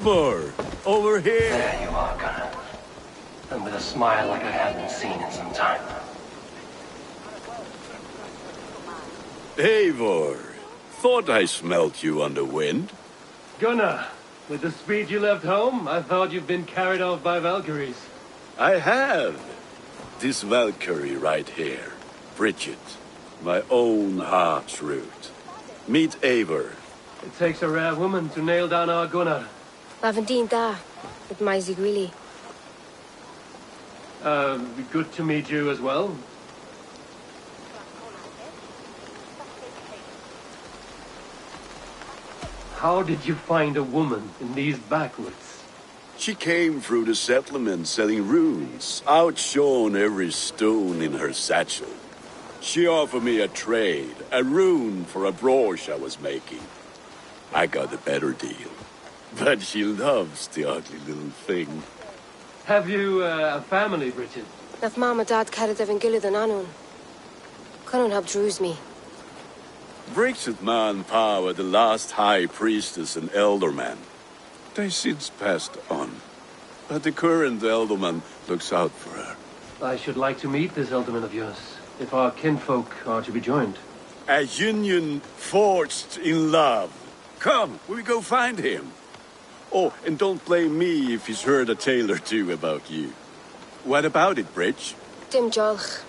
Eivor! Over here! There you are, Gunnar. And with a smile like I haven't seen in some time. Eivor! Thought I smelt you on the wind. Gunnar, with the speed you left home, I thought you'd been carried off by Valkyries. I have. This Valkyrie right here. Bridget. My own heart's root. Meet Eivor. It takes a rare woman to nail down our Gunnar. Lavendine da, with Maisy Greeley. Good to meet you as well. How did you find a woman in these backwoods? She came through the settlement selling runes, outshone every stone in her satchel. She offered me a trade, a rune for a brooch I was making. I got a better deal. But she loves the ugly little thing. Have you a family, Bridget? Naf mama dad carried evan gilid an anun. Cannon have drews me. Bridget Man Pa were the last high priestess and elderman. They since passed on. But the current elderman looks out for her. I should like to meet this elderman of yours, if our kinfolk are to be joined. A union forged in love. Come, we go find him. Oh, and don't blame me if he's heard a tale or two about you. What about it, Bridge? Dim jolch.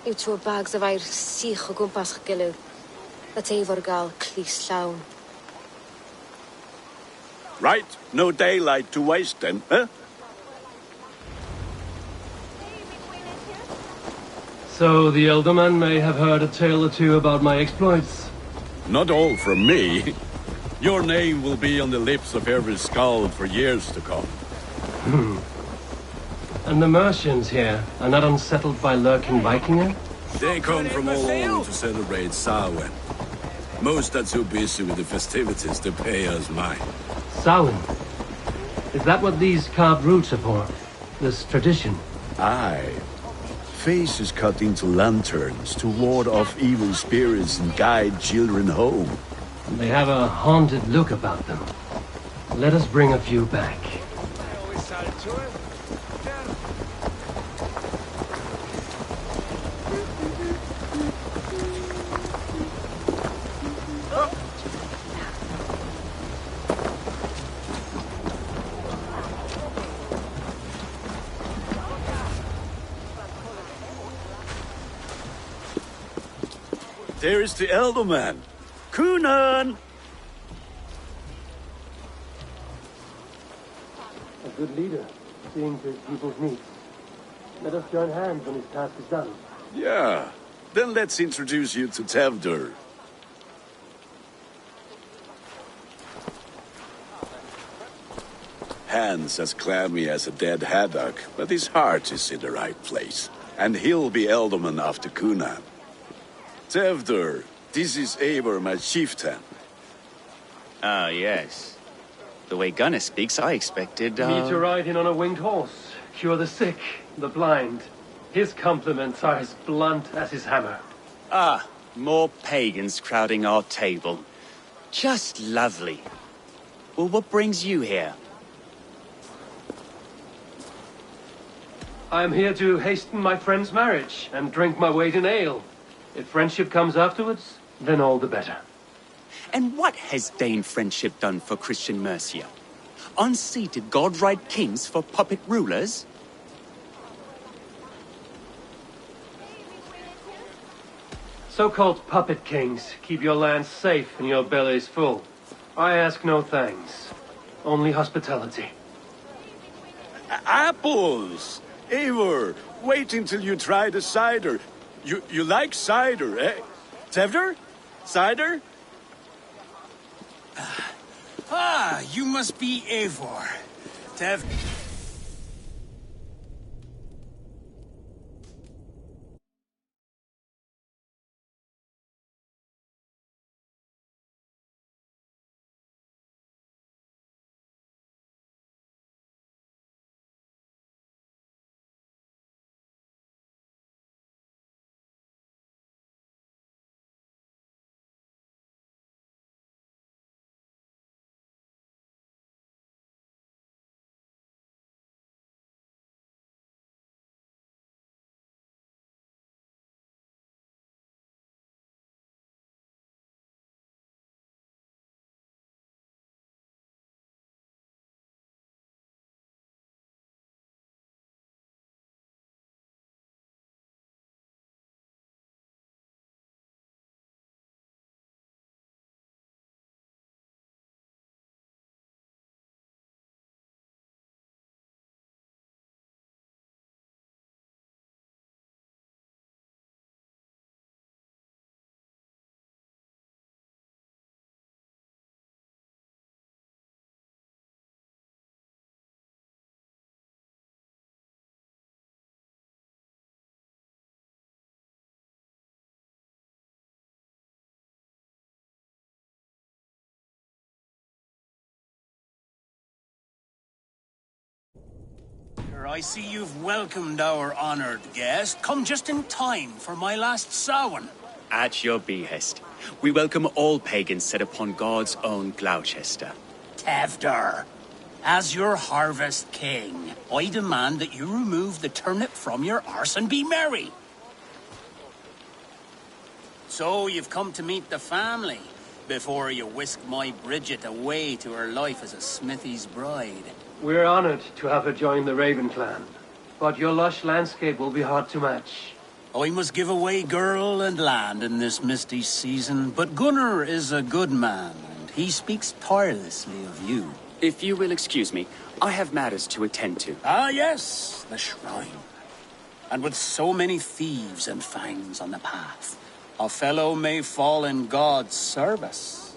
You two bags of air sich o gwmpas gilid. That Eivor gal clis llawn. Right, no daylight to waste then, huh? So the elderman may have heard a tale or two about my exploits. Not all from me. Your name will be on the lips of every skull for years to come. And the Mercians here are not unsettled by lurking Vikinger? They come from all over to celebrate Samhain. Most are too busy with the festivities to pay us mind. Samhain? Is that what these carved roots are for? This tradition? Aye. Faces cut into lanterns to ward off evil spirits and guide children home. They have a haunted look about them. Let us bring a few back. There is the elderman. Kunan! A good leader, seeing to his people's needs. Let us join hands when his task is done. Yeah. Then let's introduce you to Tevdur. Hands as clammy as a dead haddock, but his heart is in the right place. And he'll be elderman after Kunan. Tevdur, this is Eivor, my chieftain. Ah, yes. The way Gunnar speaks, I expected, Me to ride in on a winged horse, cure the sick, the blind. His compliments are as blunt as his hammer. Ah, more pagans crowding our table. Just lovely. Well, what brings you here? I am here to hasten my friend's marriage and drink my weight in ale. If friendship comes afterwards, then all the better. And what has Dane friendship done for Christian Mercia? Unseated godright kings for puppet rulers? So-called puppet kings keep your lands safe and your bellies full. I ask no thanks, only hospitality. Apples! Eivor, wait until you try the cider. You like cider, eh? Tevdur? Cider? Ah, you must be Eivor. I see you've welcomed our honored guest. Come just in time for my last Samhain. At your behest. We welcome all pagans set upon God's own Gloucester. Tevder, as your harvest king, I demand that you remove the turnip from your arse and be merry. So you've come to meet the family before you whisk my Bridget away to her life as a smithy's bride. We're honored to have her join the Raven clan, but your lush landscape will be hard to match. I must give away girl and land in this misty season, but Gunnar is a good man, and he speaks tirelessly of you. If you will excuse me, I have matters to attend to. Ah, yes, the shrine. And with so many thieves and fangs on the path, a fellow may fall in God's service.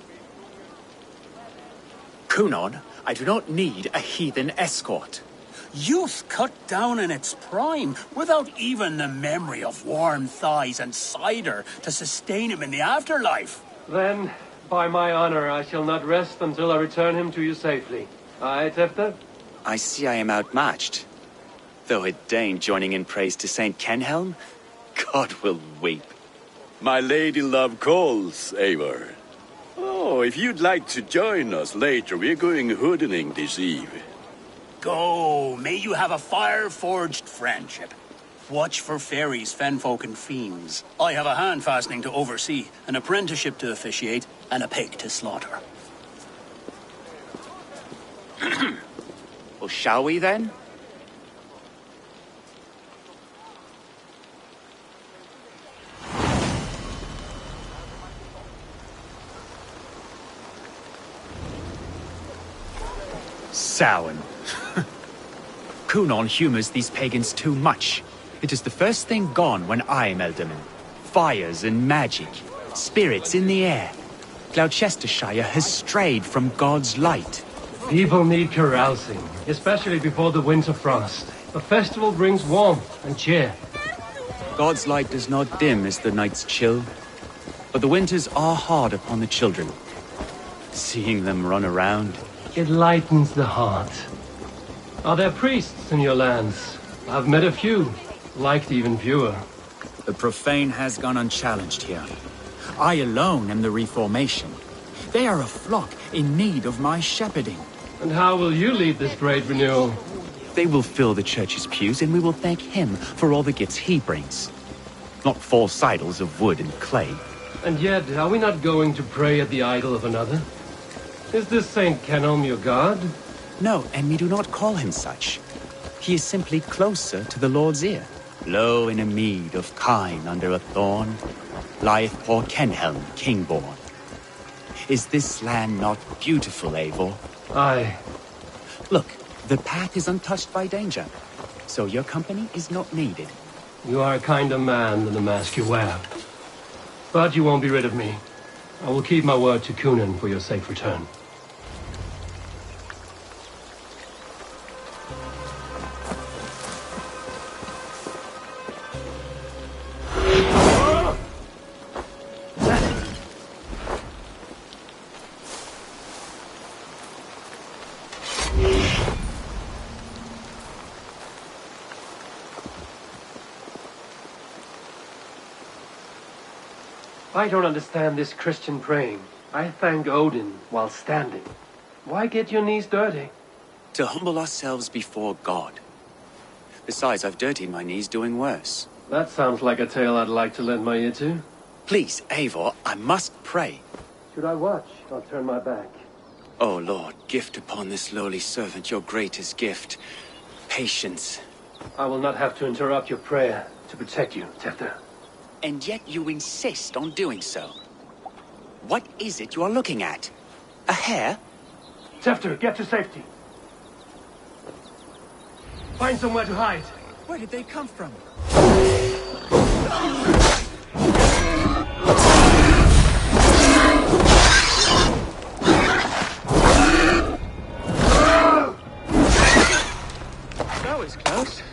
Kunon, I do not need a heathen escort. Youth cut down in its prime, without even the memory of warm thighs and cider to sustain him in the afterlife. Then, by my honor, I shall not rest until I return him to you safely. Aye, Tefta? I see I am outmatched. Though a Dane joining in praise to Saint Kenhelm, God will weep. My lady love calls, Eivor. Oh, if you'd like to join us later, we're going hoodening this eve. Go, may you have a fire-forged friendship. Watch for fairies, fenfolk, and fiends. I have a hand fastening to oversee, an apprenticeship to officiate, and a pig to slaughter. Well, shall we then? Samhain. Kunon humors these pagans too much. It is the first thing gone when I am Elderman. Fires and magic, spirits in the air. Gloucestershire has strayed from God's light. People need carousing, especially before the winter frost. A festival brings warmth and cheer. God's light does not dim as the nights chill, but the winters are hard upon the children. Seeing them run around, It lightens the heart. Are there priests in your lands? I've met a few, liked even fewer. The profane has gone unchallenged here. I alone am the reformation. They are a flock in need of my shepherding. And how will you lead this great renewal? they will fill the church's pews, and we will thank him for all the gifts he brings. Not false idols of wood and clay. And yet, are we not going to pray at the idol of another? Is this Saint Kenelm your god? No, and we do not call him such. He is simply closer to the Lord's ear. Low in a mead of kine under a thorn lieth poor Kenhelm, king-born. Is this land not beautiful, Eivor? Aye. Look, the path is untouched by danger, so your company is not needed. You are a kinder man than the mask you wear. But you won't be rid of me. I will keep my word to Kunan for your safe return. I don't understand this Christian praying. I thank Odin while standing. Why get your knees dirty? To humble ourselves before God. Besides, I've dirtied my knees doing worse. That sounds like a tale I'd like to lend my ear to. Please, Eivor, I must pray. Should I watch or turn my back? O Lord, gift upon this lowly servant your greatest gift. Patience. I will not have to interrupt your prayer to protect you, Tefta. And yet you insist on doing so. What is it you are looking at? A hare? Tefta, get to safety. Find somewhere to hide. Where did they come from? That was close.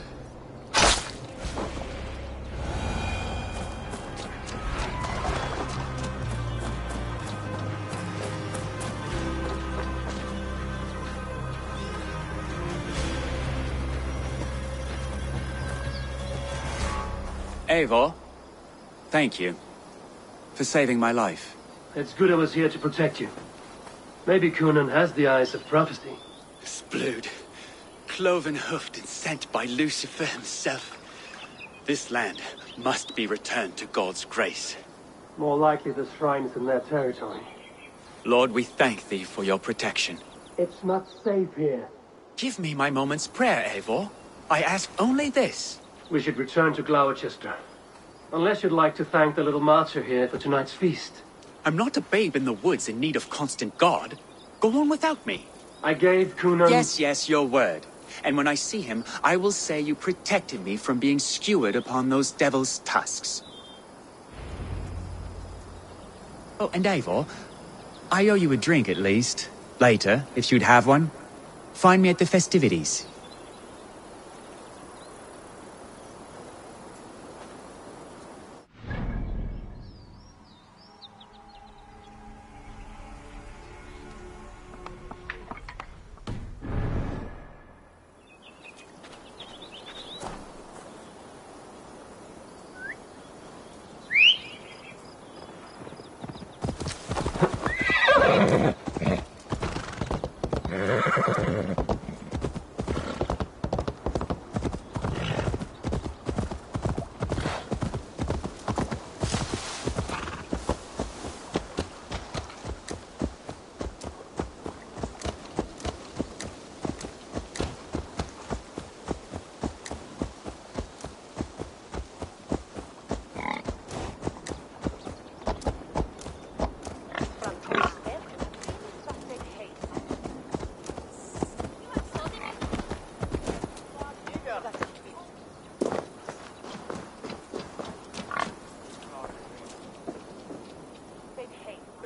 Eivor, thank you for saving my life. It's good I was here to protect you. Maybe Conan has the eyes of prophecy. This blood, cloven-hoofed and sent by Lucifer himself. This land must be returned to God's grace. More likely the shrine is in their territory. Lord, we thank thee for your protection. It's not safe here. Give me my moment's prayer, Eivor. I ask only this. We should return to Gloucester. Unless you'd like to thank the little martyr here for tonight's feast. I'm not a babe in the woods in need of constant guard. Go on without me. I gave Conan... Yes, your word. And when I see him, I will say you protected me from being skewered upon those devil's tusks. Oh, and Eivor, I owe you a drink at least. Later, if you'd have one. Find me at the festivities.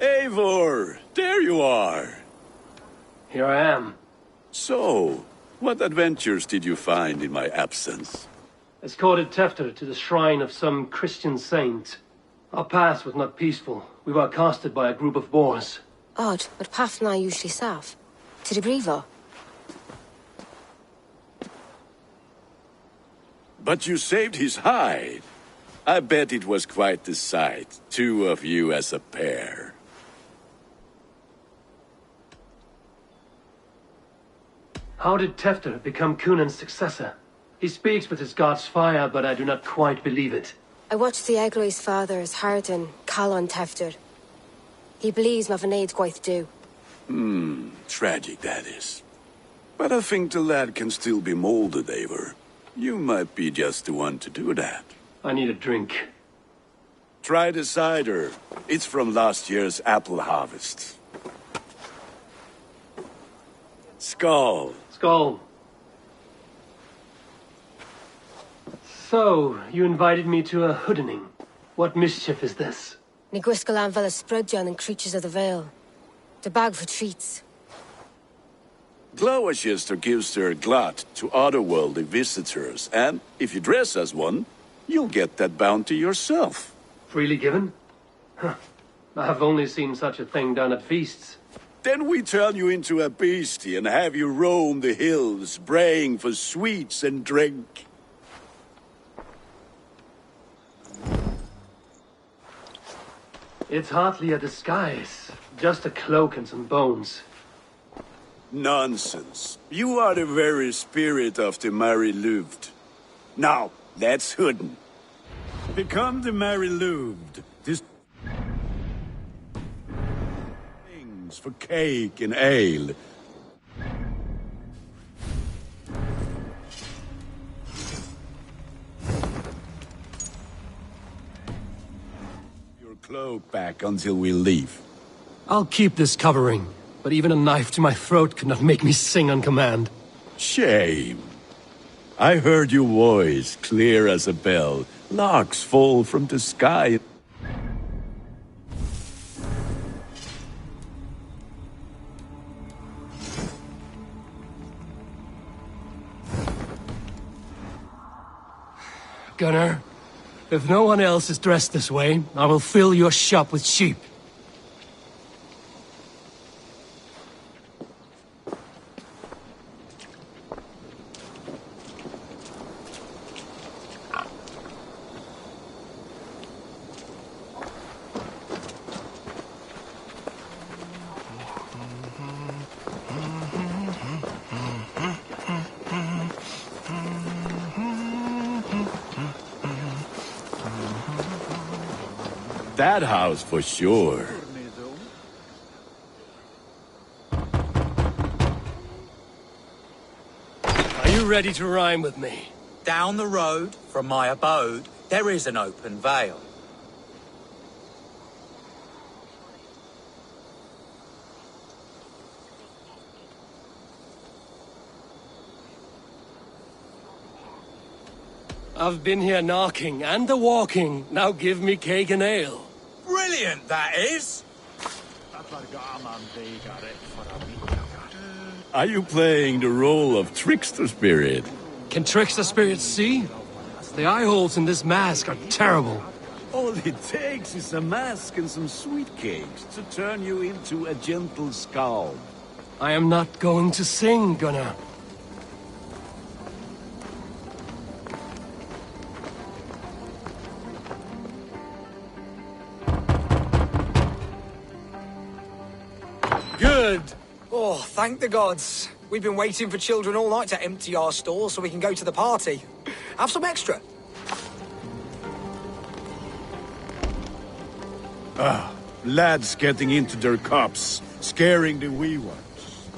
Eivor, there you are. Here I am. So, what adventures did you find in my absence? Escorted Tefter to the shrine of some Christian saint. Our past was not peaceful. We were accosted by a group of boars. Odd, but Pathna usually sav. To the Brievo. But you saved his hide. I bet it was quite the sight, two of you as a pair. How did Tefter become Cunan's successor? He speaks with his god's fire, but I do not quite believe it. I watched the Egloi's father's Harden, Calon Tefter. He believes Mavanade quite do. Tragic that is. But I think the lad can still be molded, Eivor. You might be just the one to do that. I need a drink. Try the cider. It's from last year's apple harvest. Skull. Skull. So, you invited me to a hoodening. What mischief is this? Niguiscalan Vela Sprudjan and Creatures of the Vale. The bag for treats. Gloucester gives their glut to otherworldly visitors, and if you dress as one, you'll get that bounty yourself. Freely given? Huh. I have only seen such a thing done at feasts. Then we turn you into a beastie and have you roam the hills, braying for sweets and drink. It's hardly a disguise. Just a cloak and some bones. Nonsense. You are the very spirit of the Mary Louved. Now, let's hooden. Become the Mary Louved. This things for cake and ale. Your cloak back until we leave. I'll keep this covering, but even a knife to my throat could not make me sing on command. Shame. I heard your voice clear as a bell. Larks fall from the sky. Gunnar, if no one else is dressed this way, I will fill your shop with sheep. that house for sure. Are you ready to rhyme with me? Down the road from my abode, there is an open vale. I've been here knocking and a-walking. Now give me cake and ale. Brilliant, that is! Are you playing the role of trickster spirit? Can trickster spirits see? The eye holes in this mask are terrible. All it takes is a mask and some sweet cakes to turn you into a gentle skald. I am not going to sing, Gunnar. Good. Oh, thank the gods. We've been waiting for children all night to empty our stores so we can go to the party. Have some extra. Lads getting into their cups, scaring the wee ones.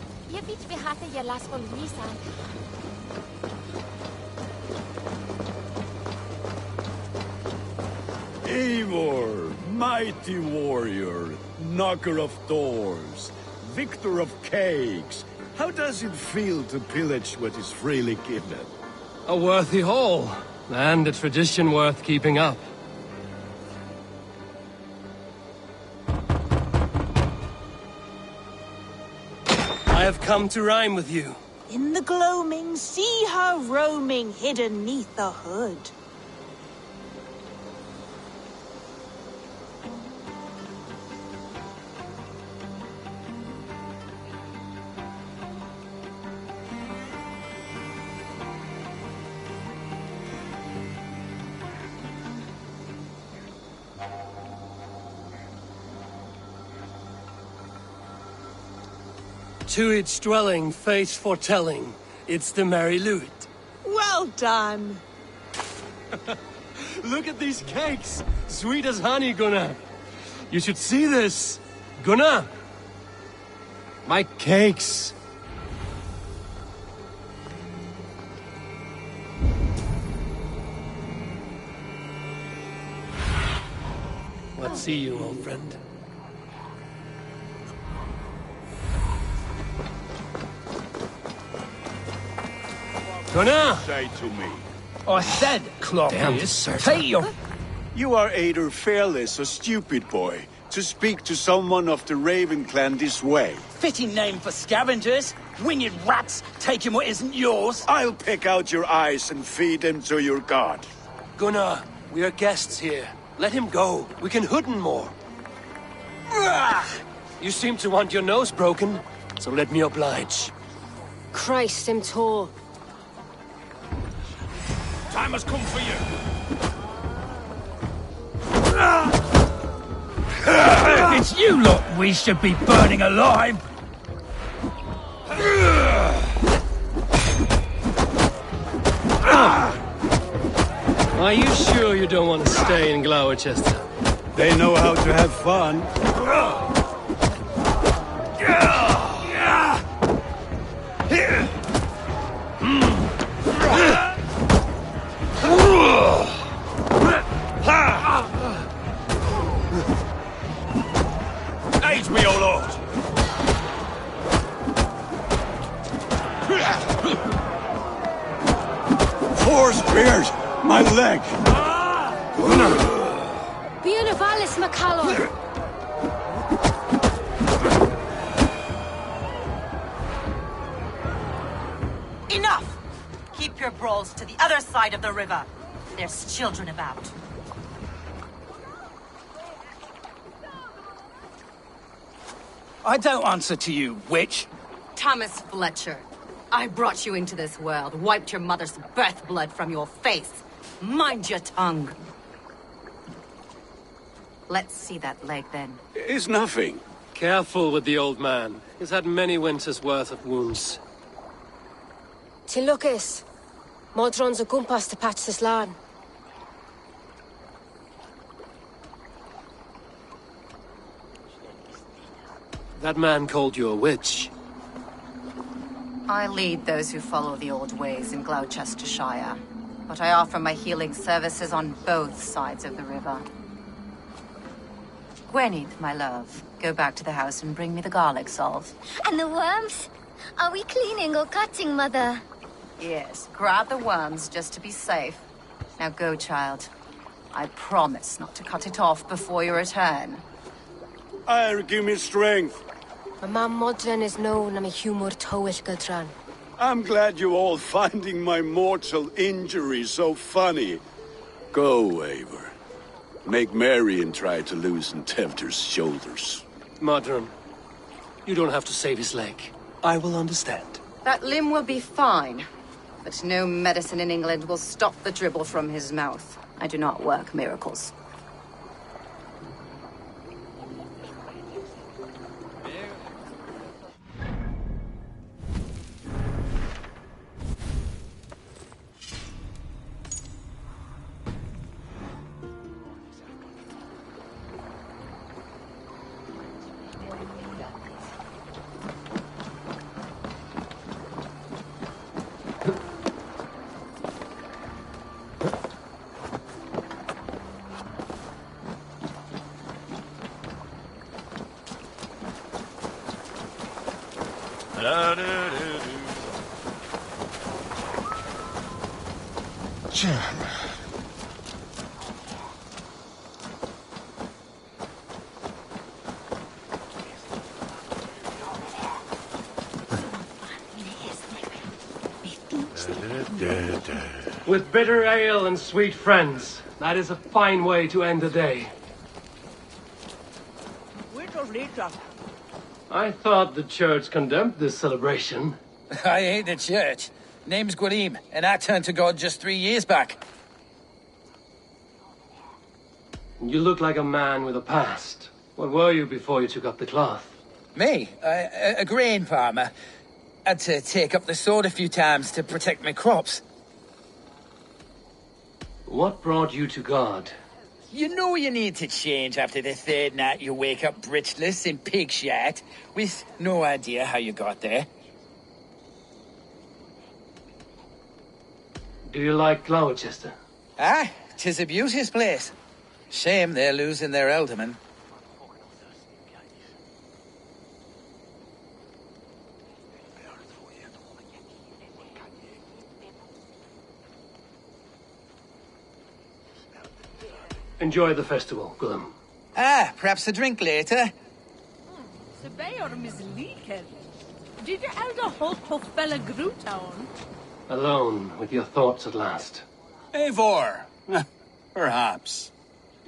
Eivor, mighty warrior, knocker of doors, victor of cakes. How does it feel to pillage what is freely given? A worthy haul, and a tradition worth keeping up. I have come to rhyme with you. In the gloaming, see her roaming, hidden neath the hood. To its dwelling, face foretelling, it's the merry lute. Well done. Look at these cakes! Sweet as honey, Gunnar! You should see this! Gunnar! My cakes! What see you, old friend? Gunnar! Say to me. I said, Cloppius, take your... You are either fearless or stupid, boy, to speak to someone of the Raven clan this way. fitting name for scavengers. Winged rats taking what isn't yours. I'll pick out your eyes and feed them to your god. Gunnar, we are guests here. Let him go. We can hood him more. You seem to want your nose broken, so let me oblige. Christ, him tall. Time has come for you. It's you lot we should be burning alive. Are you sure you don't want to stay in Gloucester? They know how to have fun. Aid me, O Lord. Four spears! My leg! Bienavalis Macallum! Enough! Keep your brawls to the other side of the river. There's children about. I don't answer to you, witch. Thomas Fletcher, I brought you into this world, wiped your mother's birth blood from your face. Mind your tongue. Let's see that leg, then. It's nothing. Careful with the old man. He's had many winters' worth of wounds. Till Lucas. Modron's a gumpas to patch this lawn. That man called you a witch. I lead those who follow the old ways in Gloucestershire, but I offer my healing services on both sides of the river. Gweneth, my love, go back to the house and bring me the garlic salt. And the worms? Are we cleaning or cutting, Mother? Yes, grab the worms just to be safe. Now go, child. I promise not to cut it off before you return. Give me strength. My mam modern is known am a humor tywyll gydran. I'm glad you all finding my mortal injury so funny. Go, Eivor. Make merry and try to loosen Tevder's shoulders. Modron, you don't have to save his leg. I will understand. That limb will be fine, but no medicine in England will stop the dribble from his mouth. I do not work miracles. With bitter ale and sweet friends, that is a fine way to end the day. I thought the church condemned this celebration. I hate the church. Name's Gwarim, and I turned to God just 3 years back. You look like a man with a past. What were you before you took up the cloth? Me? A grain farmer. Had to take up the sword a few times to protect my crops. What brought you to God? You know you need to change after the third night you wake up breechless in pig shit, with no idea how you got there. Do you like Gloucester? Ah, 'tis a beauteous place. Shame they're losing their alderman. Enjoy the festival, Gwilym. Ah, perhaps a drink later. Did your elder hold fella Grutown? Alone with your thoughts at last. Eivor, perhaps.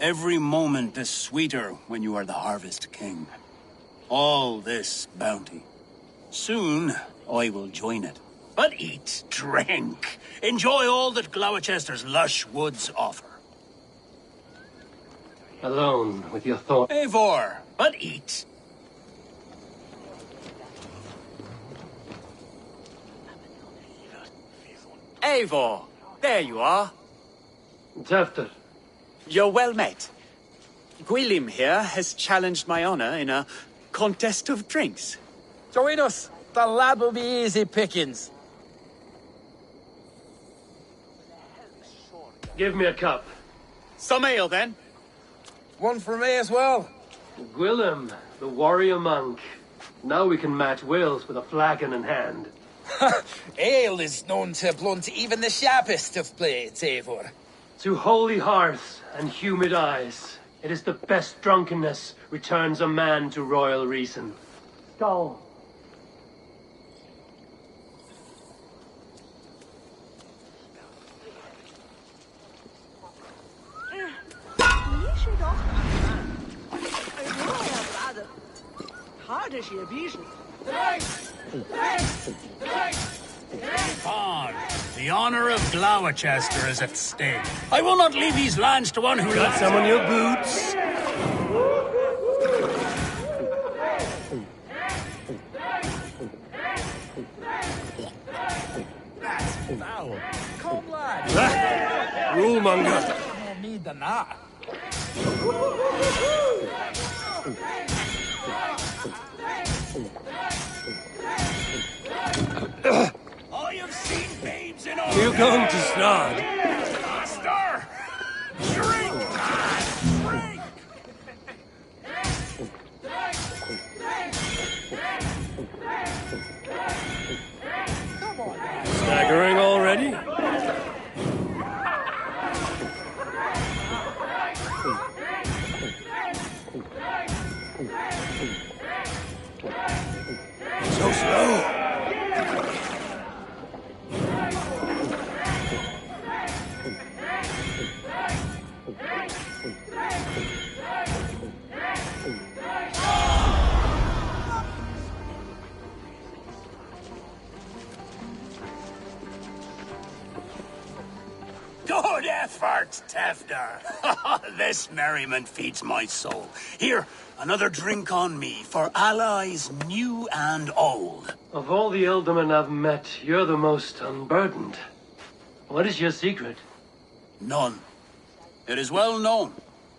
Every moment is sweeter when you are the Harvest King. All this bounty. Soon, I will join it. But eat, drink, enjoy all that Gloucester's lush woods offer. Alone with your thoughts. Eivor, but eat. Eivor, there you are. Tefter. You're well met. Gwilym here has challenged my honor in a contest of drinks. Join us. The lad will be easy pickings. Give me a cup. Some ale, then. One for me as well. Gwilym, the warrior monk. Now we can match Wales with a flagon in hand. Ale is known to blunt even the sharpest of blades, Eivor. To holy hearths and humid eyes, it is the best drunkenness returns a man to royal reason. Go. On. The honor of Gloucester is at stake. I will not leave these lands to one who Got some on your boots? That's foul. Come, lad. Rulemonger. More mead than that. God. Star! Drink! Drink! Staggering already? So slow. Good effort, Tevder. This merriment feeds my soul. Here, another drink on me for allies new and old. Of all the ealdormen I've met, you're the most unburdened. What is your secret? None. It is well known.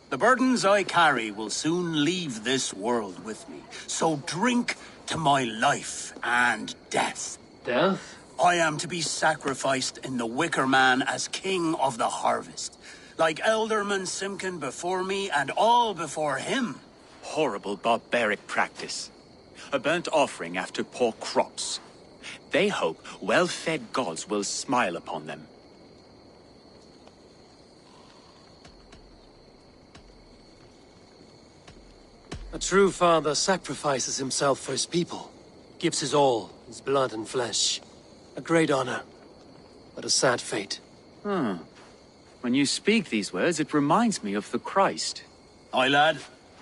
The burdens I carry will soon leave this world with me. So drink to my life and death. Death? I am to be sacrificed in the Wicker Man as king of the harvest. Like Elderman Simkin before me and all before him. Horrible barbaric practice. A burnt offering after poor crops. They hope well-fed gods will smile upon them. A true father sacrifices himself for his people. Gives his all, his blood and flesh. A great honor, but a sad fate. When you speak these words, it reminds me of the Christ. Aye, lad.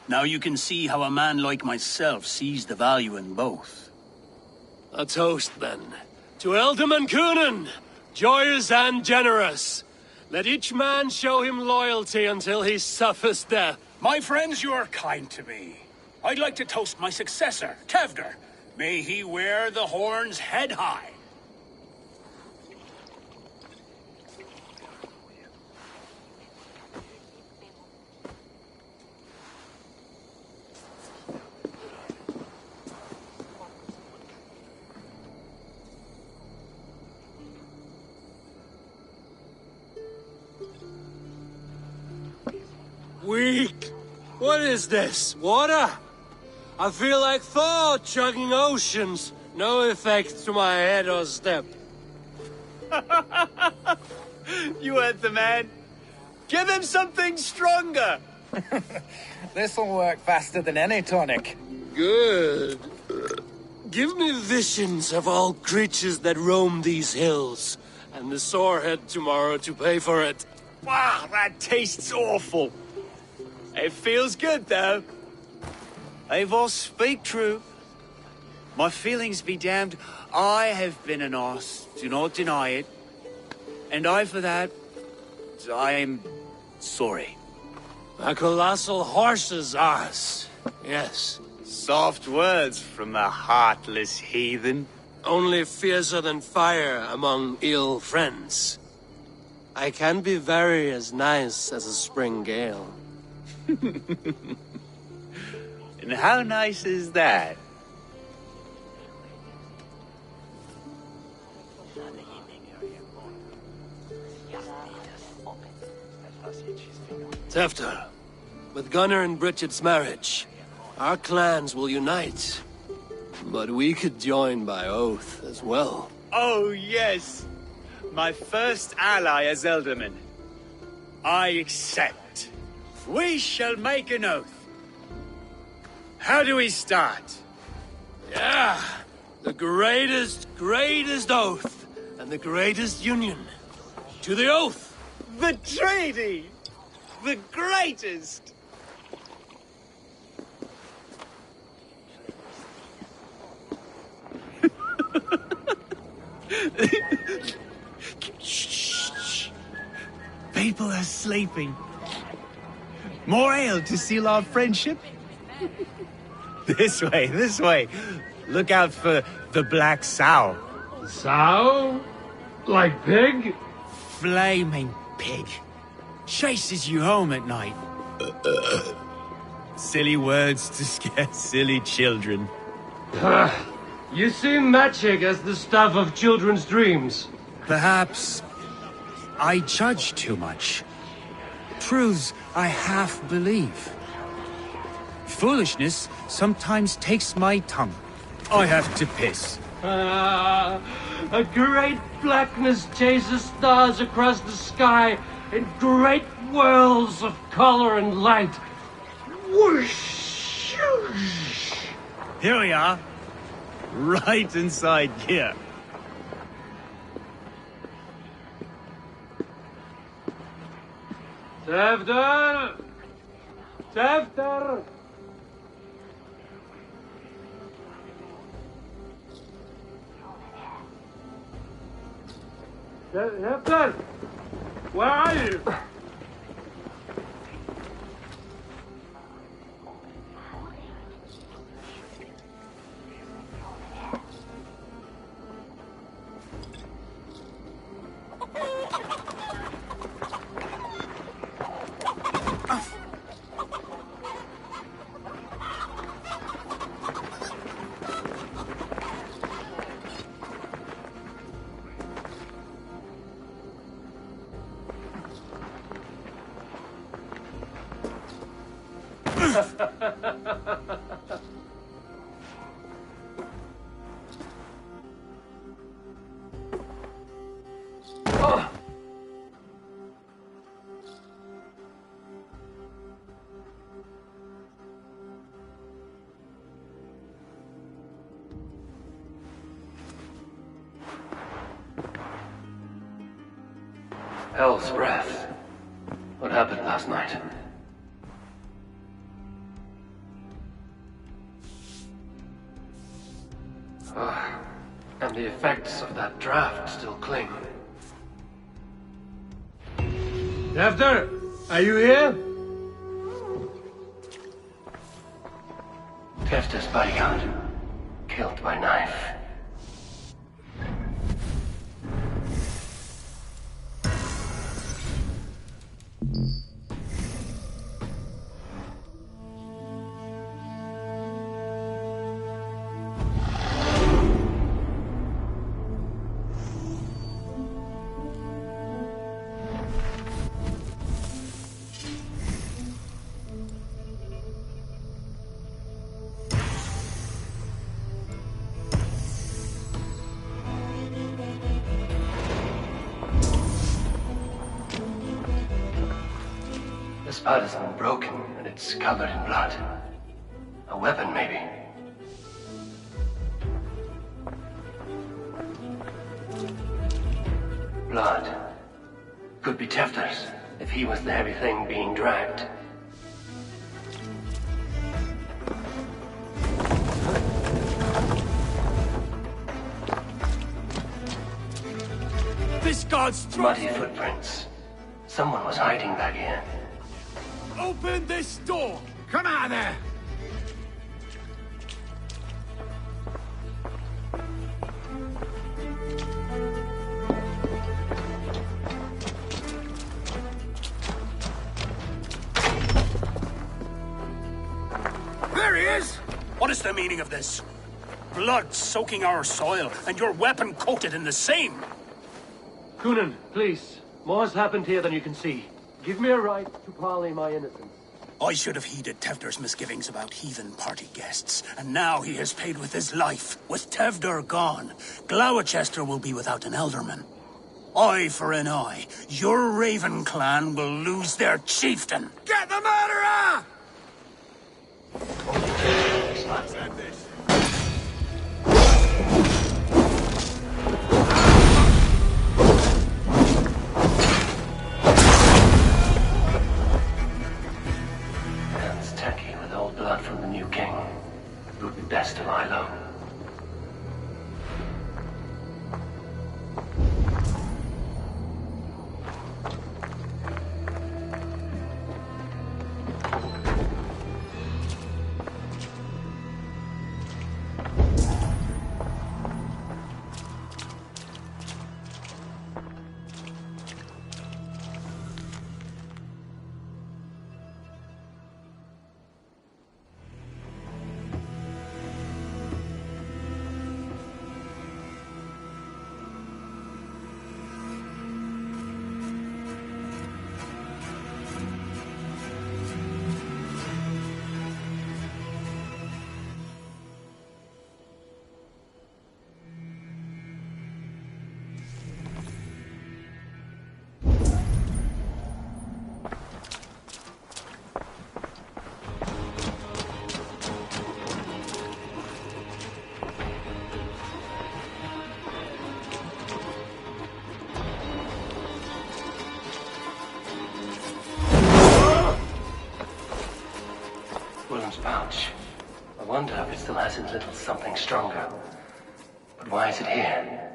Now you can see how a man like myself sees the value in both. A toast, then. To Ealdorman Coonan, joyous and generous. Let each man show him loyalty until he suffers death. My friends, you are kind to me. I'd like to toast my successor, Tevder. May he wear the horns head high. Weak! What is this? Water? I feel like Thor chugging oceans. No effect to my head or step. You heard the man. Give him something stronger. This'll work faster than any tonic. Good. Give me visions of all creatures that roam these hills, and the sorehead tomorrow to pay for it. Wow, that tastes awful. It feels good, though. Eivor, speak true. My feelings be damned. I have been an arse, do not deny it. And I, for that, I am sorry. A colossal horse's arse, yes. Soft words from the heartless heathen. Only fiercer than fire among ill friends. I can be very as nice as a spring gale. And how nice is that? Tefter, with Gunnar and Bridget's marriage, our clans will unite. But we could join by oath as well. Oh, yes. My first ally as Ealdorman. I accept. We shall make an oath. How do we start? Yeah, the greatest oath, and the greatest union. To the oath! The treaty! The greatest! Shh. People are sleeping. More ale to seal our friendship? This way. Look out for the black sow. Sow? Like pig? Flaming pig. Chases you home at night. Silly words to scare silly children. You see magic as the stuff of children's dreams. Perhaps. I judge too much. Truths I half believe. Foolishness sometimes takes my tongue. I have to piss. A great blackness chases stars across the sky in great whirls of color and light. Whoosh! Here we are. Right inside here. Tevder! Tevder! Tevder! Where are you? Hell's breath. What happened last night? And the effects of that draft still cling. Tevder, are you here? Tefta's bodyguard. Killed by knife. This pad has been broken, and it's covered in blood. A weapon, maybe. Blood. Could be Tefter's, if he was the heavy thing being dragged. This god's Muddy footprints. Someone was hiding back here. Open this door! Come out of there! There he is! What is the meaning of this? Blood soaking our soil, and your weapon coated in the same! Coonan, please. More has happened here than you can see. Give me a right to parley my innocence. I should have heeded Tevder's misgivings about heathen party guests, and now he has paid with his life. With Tevder gone, Gloucester will be without an elderman. Eye for an eye. Your Raven clan will lose their chieftain. Get the murderer! Hands tacky with old blood from the new king. It would be best to lie low. Willem's pouch. I wonder if it still has a little something stronger. But why is it here?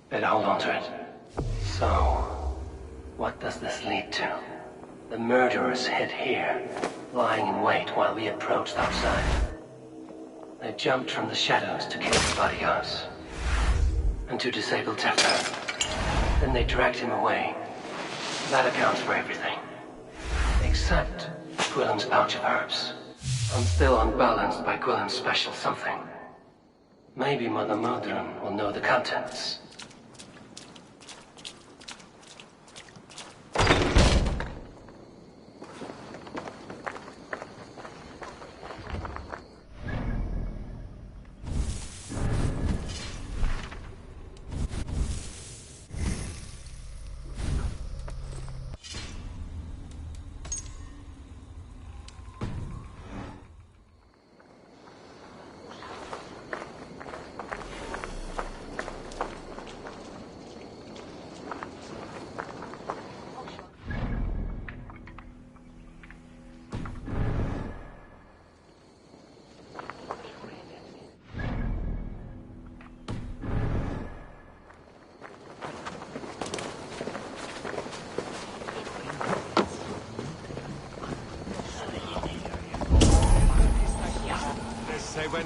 Better hold on to it. So, what does this lead to? The murderers hid here, lying in wait while we approached outside. They jumped from the shadows to kill the bodyguards. And to disable Tefter. Then they dragged him away. That accounts for everything. Except Gwillem's pouch of herbs. I'm still unbalanced by Gwillem's special something. Maybe Mother Modron will know the contents.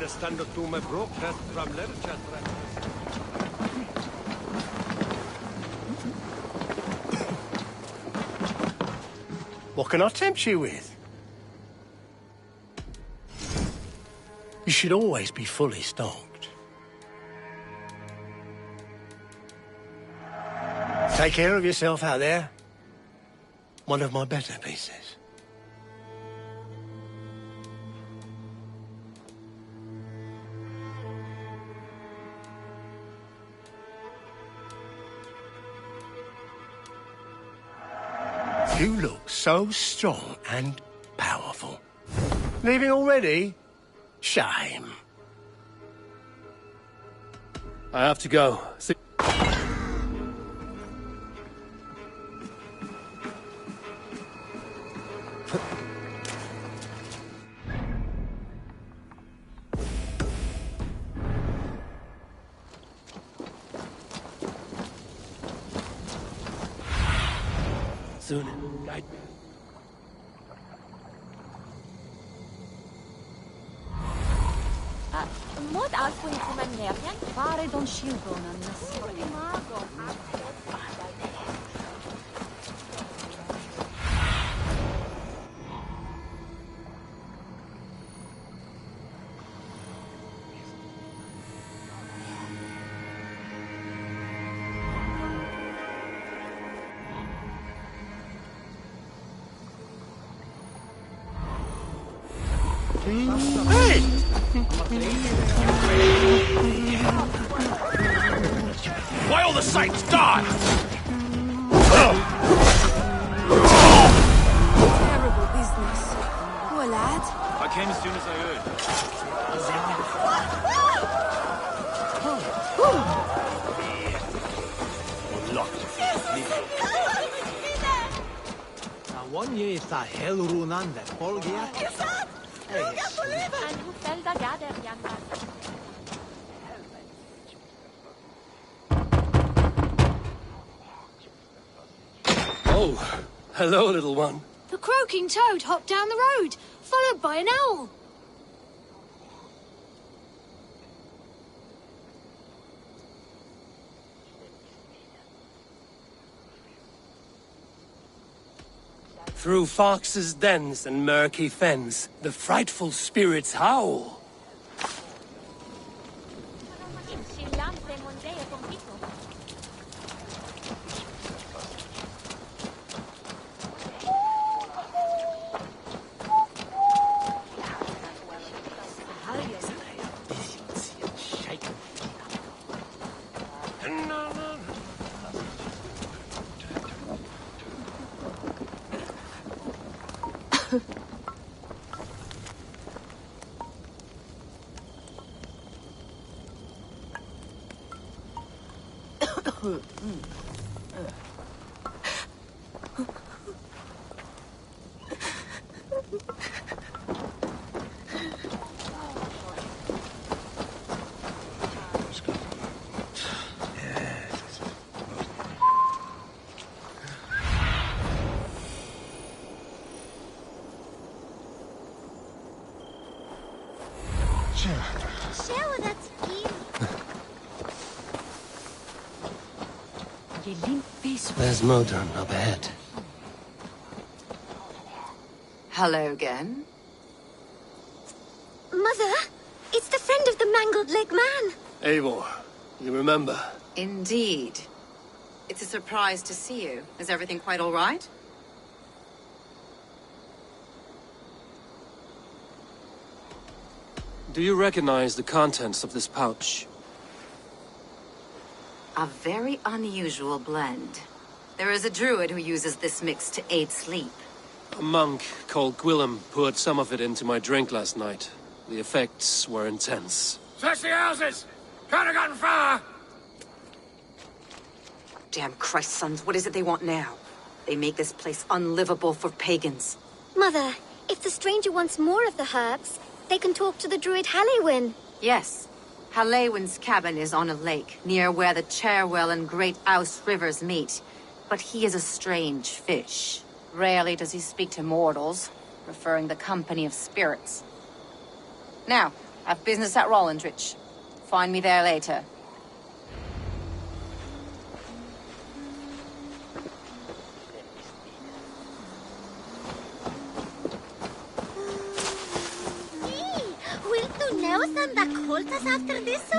Stand up to my broke from literature. What can I tempt you with? You should always be fully stocked. Take care of yourself out there. One of my better pieces. You look so strong and powerful. Leaving already? Shame. I have to go. See soon. Mod alcuni comanderian Pare don Shilbonan. Hey! Why all the sights die? Terrible business. Poor lad. I came as soon as I heard. One year is a hell run under Polgia. And who fell the gather, young man? Oh, hello, little one. The croaking toad hopped down the road, followed by an owl. Through foxes' dens and murky fens, the frightful spirits howl. Show that's There's Modron up ahead. Hello again. Mother, it's the friend of the mangled leg man. Eivor, you remember? Indeed. It's a surprise to see you. Is everything quite all right? Do you recognize the contents of this pouch? A very unusual blend. There is a druid who uses this mix to aid sleep. A monk called Gwillem poured some of it into my drink last night. The effects were intense. Search the houses! Can't have gotten far! Damn Christ, sons, what is it they want now? They make this place unlivable for pagans. Mother, if the stranger wants more of the herbs, they can talk to the druid Halewyn. Yes. Halewyn's cabin is on a lake, near where the Cherwell and Great Ouse rivers meet. But he is a strange fish. Rarely does he speak to mortals, preferring the company of spirits. Now, I've business at Rollendrich. Find me there later. Will tu neos anda coltas after this?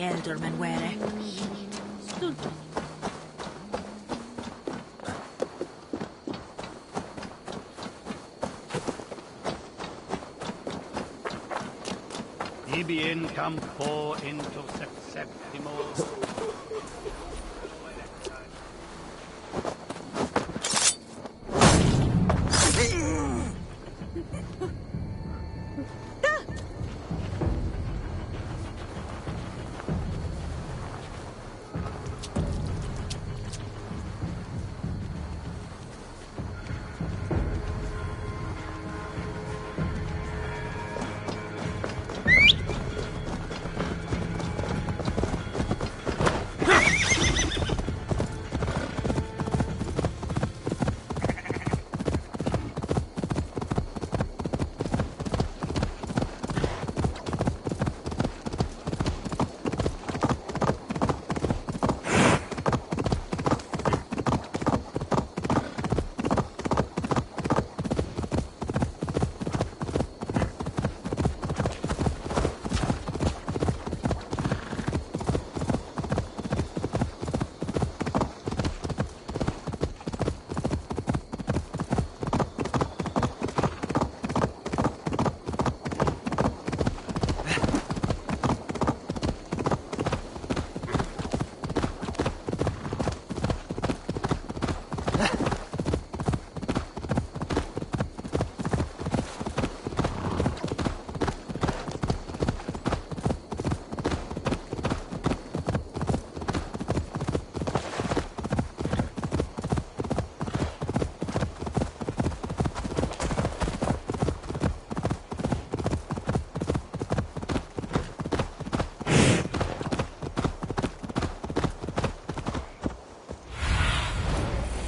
Elderman were. Ibi in campo into septimo.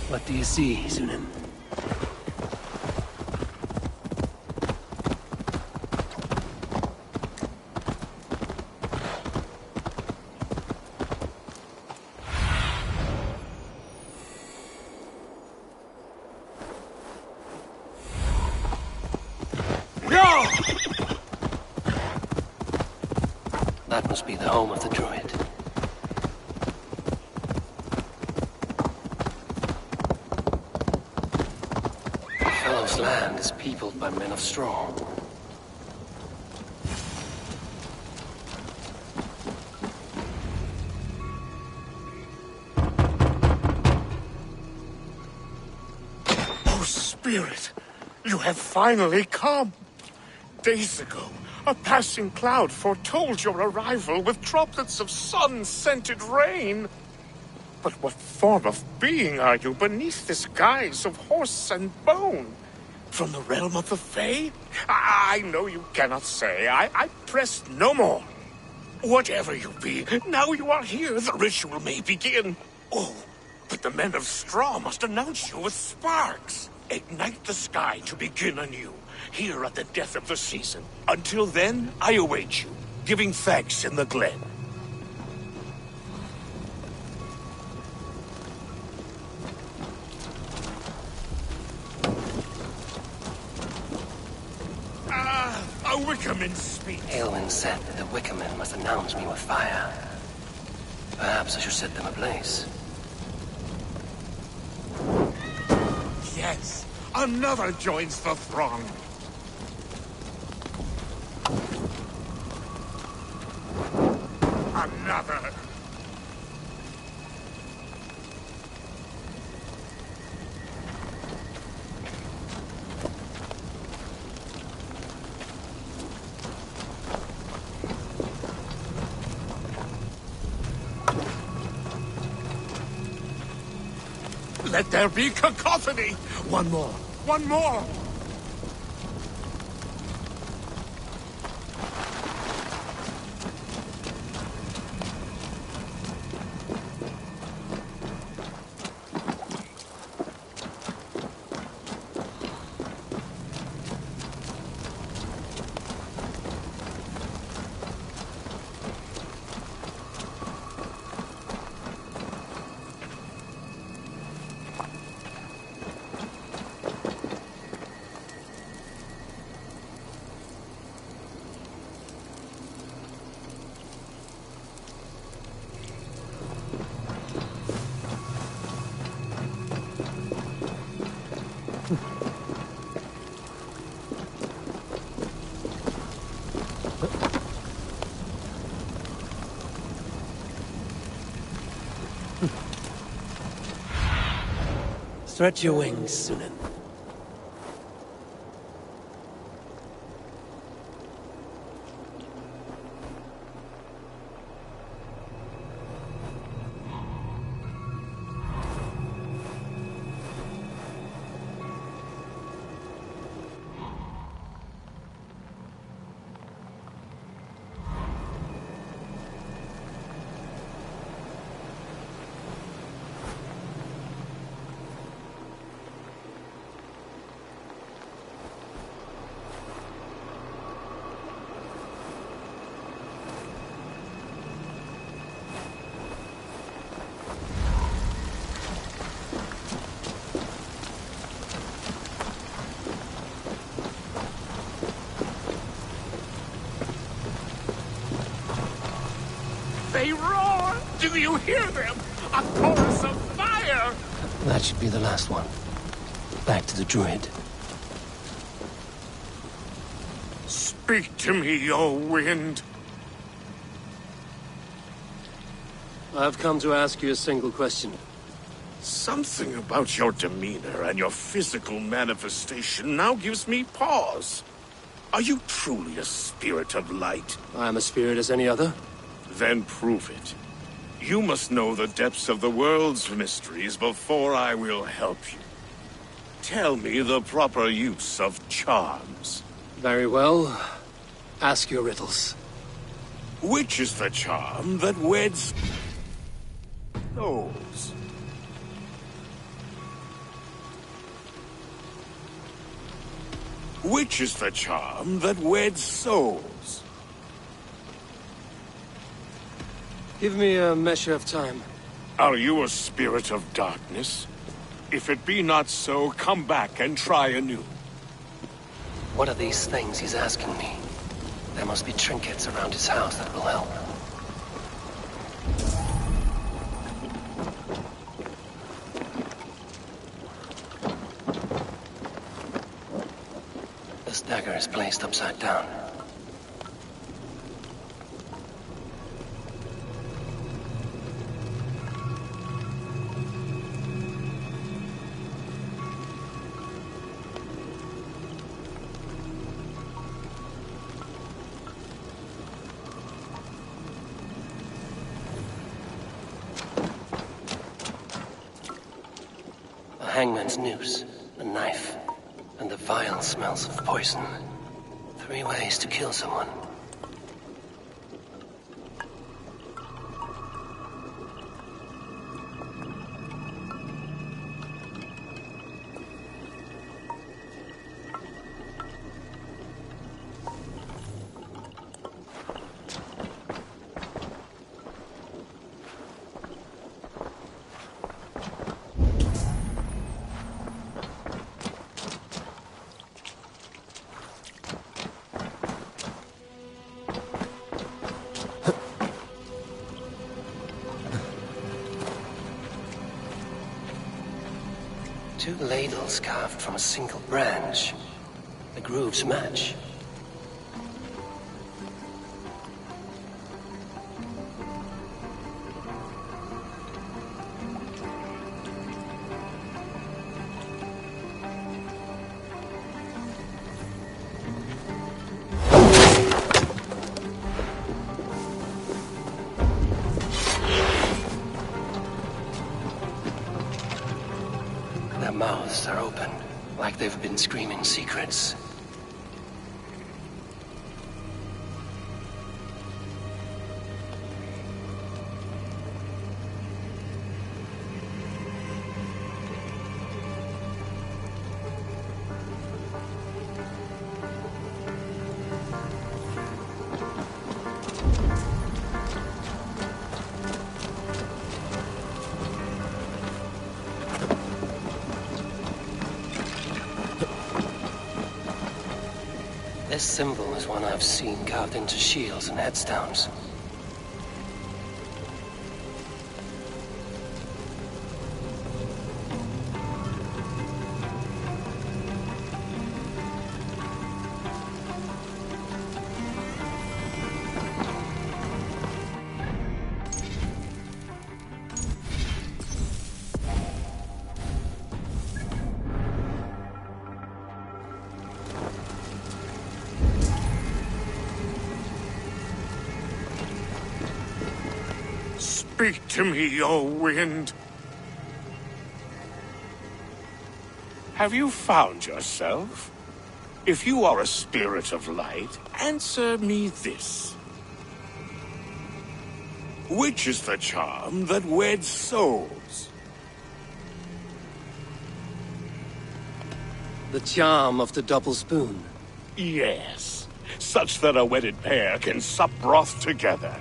What do you see, Sunan? That must be the home of the druid. The fellow's land is peopled by men of straw. Oh, Spirit, you have finally come. Days ago, a passing cloud foretold your arrival with droplets of sun-scented rain. But what form of being are you beneath this guise of horse and bone? From the realm of the Fae? I know you cannot say. I press no more. Whatever you be, now you are here, the ritual may begin. Oh, but the men of straw must announce you with sparks. Ignite the sky to begin anew, here at the death of the season. Until then, I await you, giving thanks in the glen. A Wickerman speaks. Aelwyn said that the Wickermen must announce me with fire. Perhaps I should set them ablaze. Yes, another joins the throng. Another. Let there be cacophony! One more! One more! Stretch your wings, Sunan. They roar! Do you hear them? A chorus of fire! That should be the last one. Back to the druid. Speak to me, O wind. I've come to ask you a single question. Something about your demeanor and your physical manifestation now gives me pause. Are you truly a spirit of light? I am a spirit as any other. Then prove it. You must know the depths of the world's mysteries before I will help you. Tell me the proper use of charms. Very well. Ask your riddles. Which is the charm that weds souls? Which is the charm that weds souls? Give me a measure of time. Are you a spirit of darkness? If it be not so, come back and try anew. What are these things he's asking me? There must be trinkets around his house that will help. This dagger is placed upside down. hangman's noose, a knife, and the vile smells of poison. 3 ways to kill someone. Two ladles carved from a single branch. The grooves match. Their mouths are open, like they've been screaming secrets. This symbol is one I've seen carved into shields and headstones. Speak to me, O wind. Have you found yourself? If you are a spirit of light, answer me this. Which is the charm that weds souls? The charm of the double spoon. Yes, such that a wedded pair can sup broth together.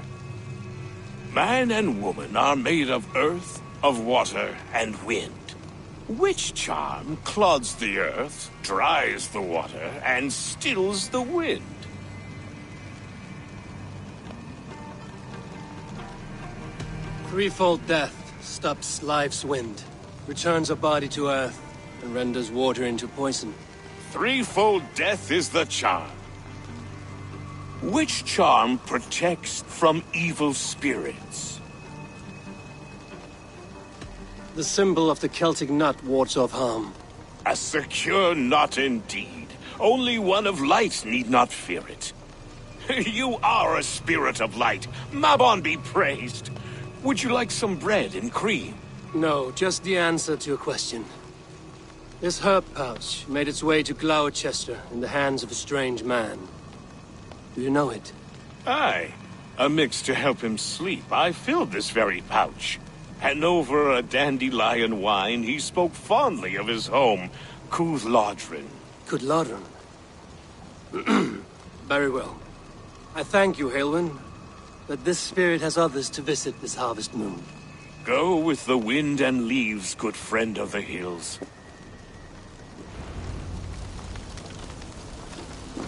Man and woman are made of earth, of water, and wind. Which charm clods the earth, dries the water, and stills the wind? Threefold death stops life's wind, returns a body to earth, and renders water into poison. Threefold death is the charm. Which charm protects from evil spirits? The symbol of the Celtic knot wards off harm. A secure knot indeed. Only one of light need not fear it. You are a spirit of light. Mabon be praised. Would you like some bread and cream? No, just the answer to a question. This herb pouch made its way to Gloucester in the hands of a strange man. Do you know it? Aye. A mix to help him sleep. I filled this very pouch. And over a dandelion wine, he spoke fondly of his home, Cúthládrin. Cúthládrin? Very well. I thank you, Haelwyn, but this spirit has others to visit this harvest moon. Go with the wind and leaves, good friend of the hills.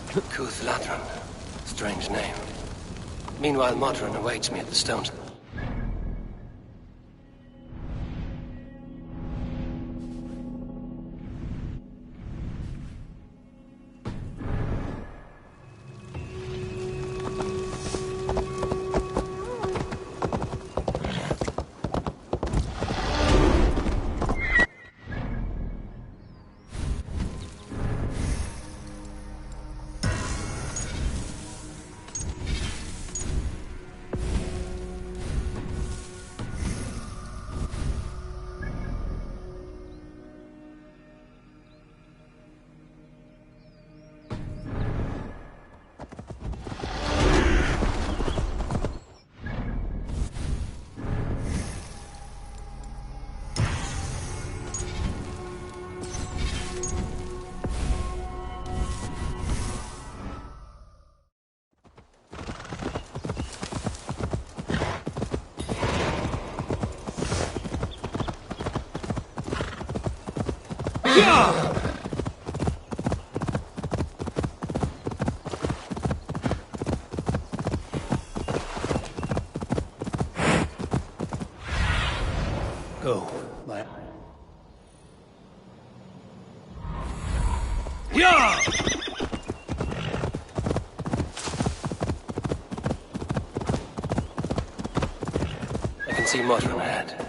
Cúthládrin. Strange name. Meanwhile, Modron awaits me at the stones. Go, my... Yeah! I can see Modron ahead.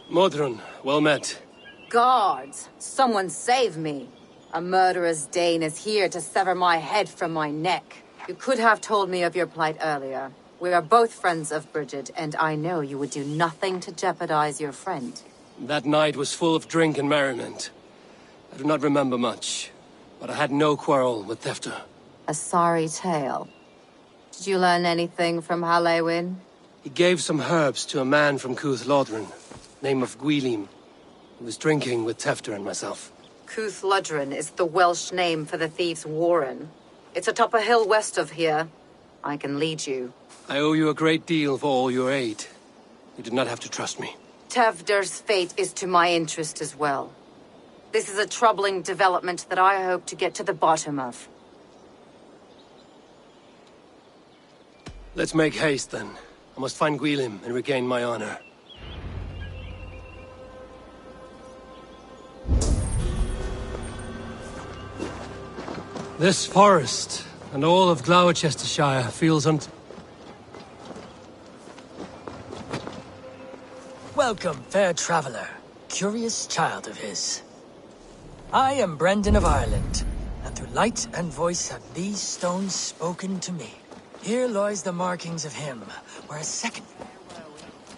Modron, well met. Guards, someone save me. A murderous Dane is here to sever my head from my neck. You could have told me of your plight earlier. We are both friends of Bridget, and I know you would do nothing to jeopardize your friend. That night was full of drink and merriment. I do not remember much, but I had no quarrel with Thefter. A sorry tale. Did you learn anything from Halewin? He gave some herbs to a man from Cuth Lodren, name of Gwylim, who was drinking with Tefter and myself. Cuth Lodren is the Welsh name for the thieves' warren. It's atop a hill west of here. I can lead you. I owe you a great deal for all your aid. You did not have to trust me. Tevder's fate is to my interest as well. This is a troubling development that I hope to get to the bottom of. Let's make haste, then. I must find Gwylim and regain my honor. This forest, and all of Gloucestershire, feels Welcome, fair traveller, curious child of his. I am Brendan of Ireland, and through light and voice have these stones spoken to me. Here lies the markings of him, where a second...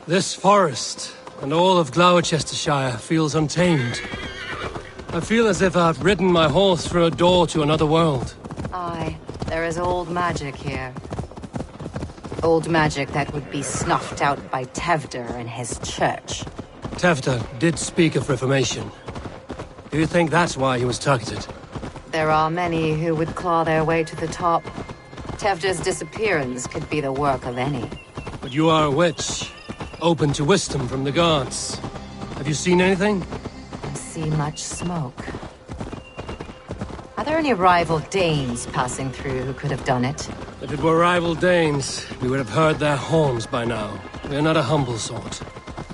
This forest, and all of Gloucestershire, feels untamed. I feel as if I've ridden my horse through a door to another world. Aye, there is old magic here. Old magic that would be snuffed out by Tevder and his church. Tefter did speak of reformation. Do you think that's why he was targeted? There are many who would claw their way to the top. Tevder's disappearance could be the work of any. But you are a witch, open to wisdom from the gods. Have you seen anything? I see much smoke. Are there any rival Danes passing through who could have done it? If it were rival Danes, we would have heard their horns by now. We are not a humble sort.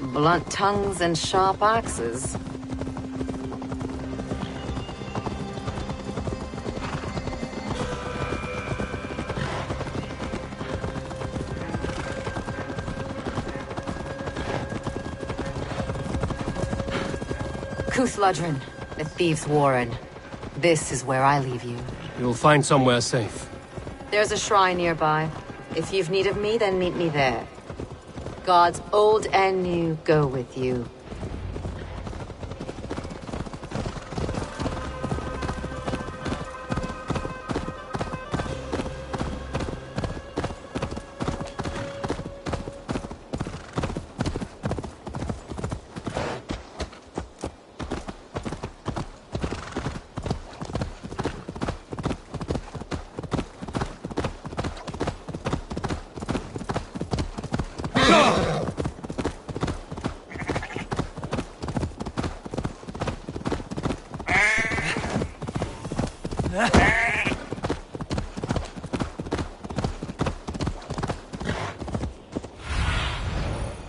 Blunt tongues and sharp axes. Cuth Lodren, the thieves' warren. This is where I leave you. You'll find somewhere safe. There's a shrine nearby. If you've need of me, then meet me there. Gods old and new go with you.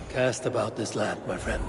Cast about this land, my friend.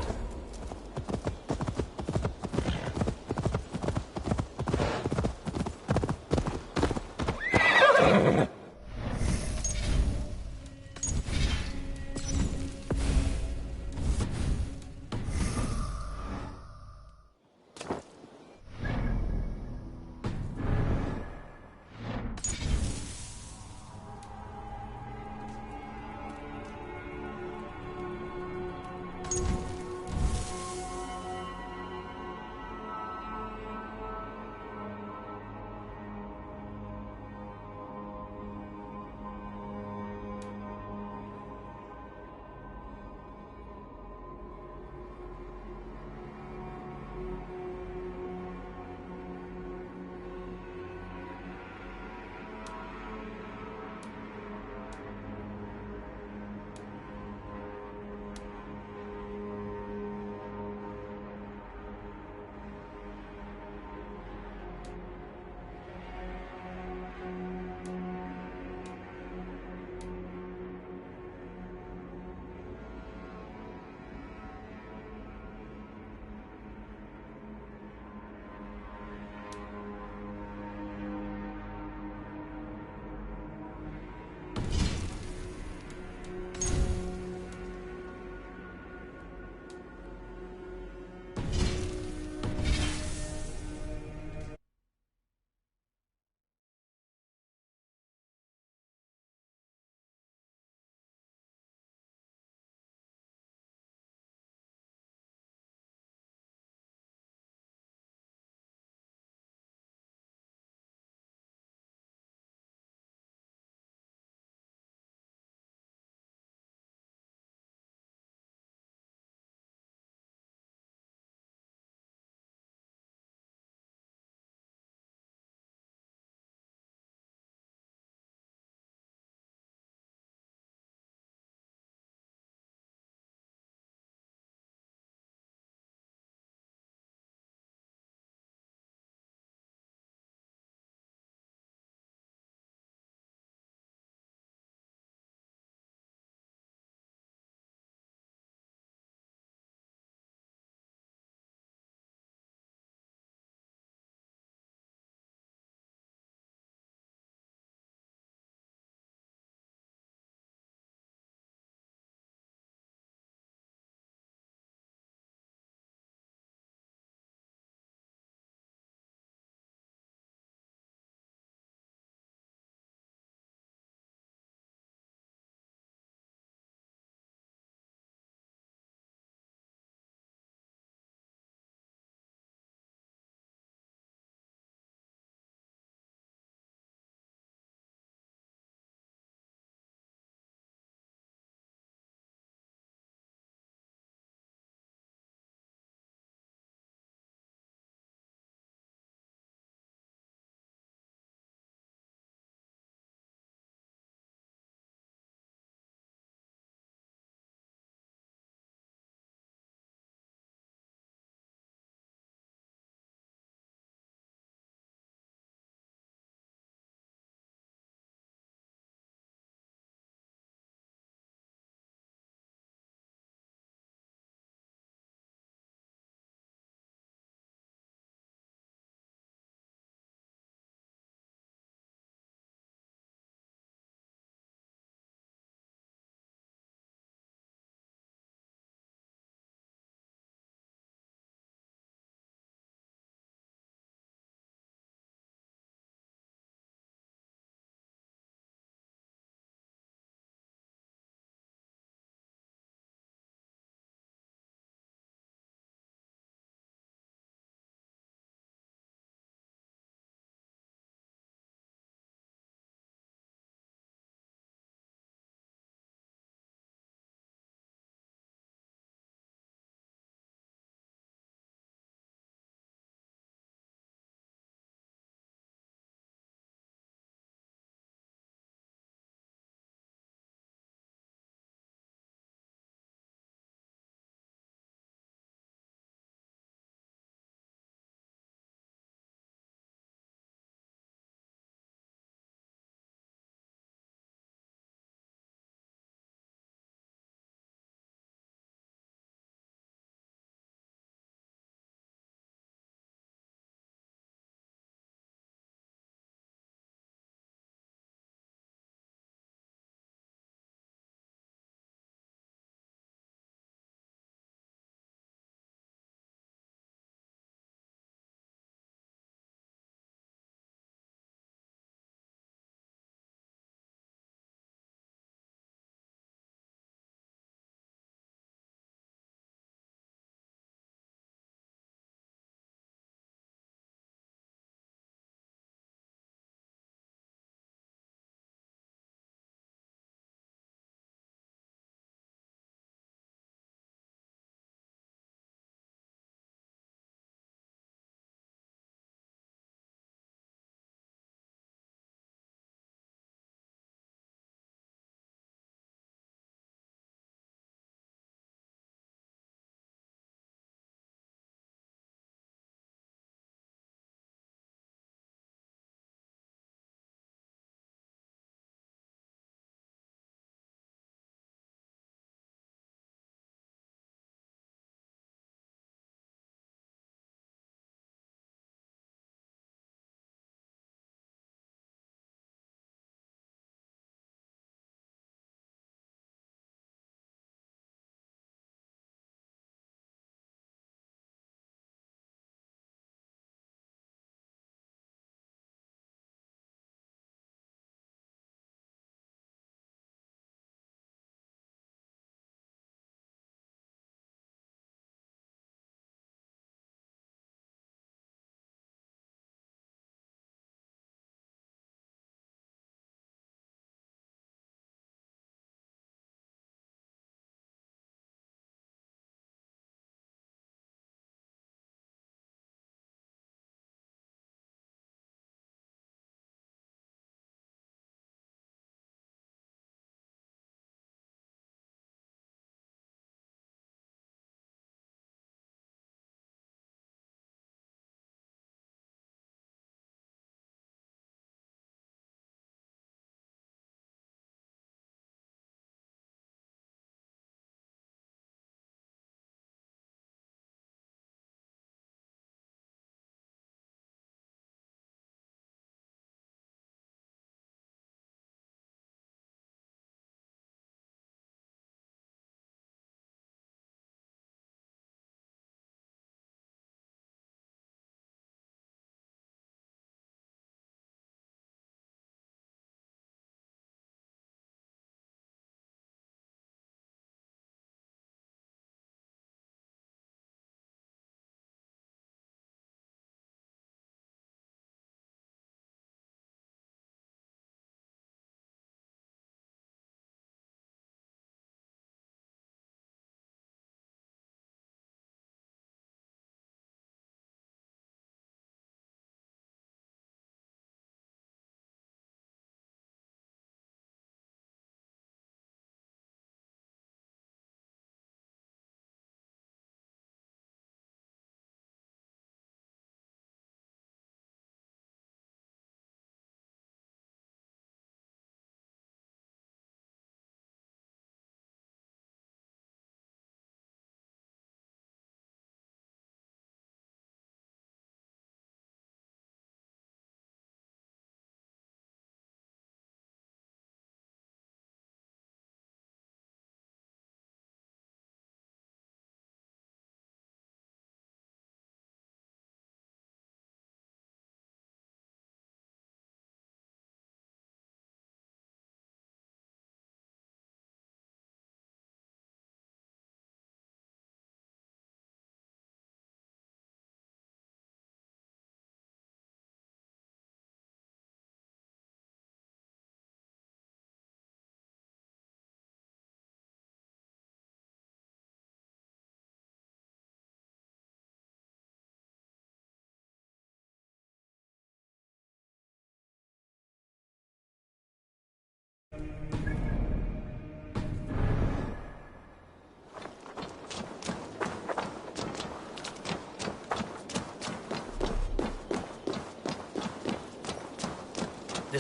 This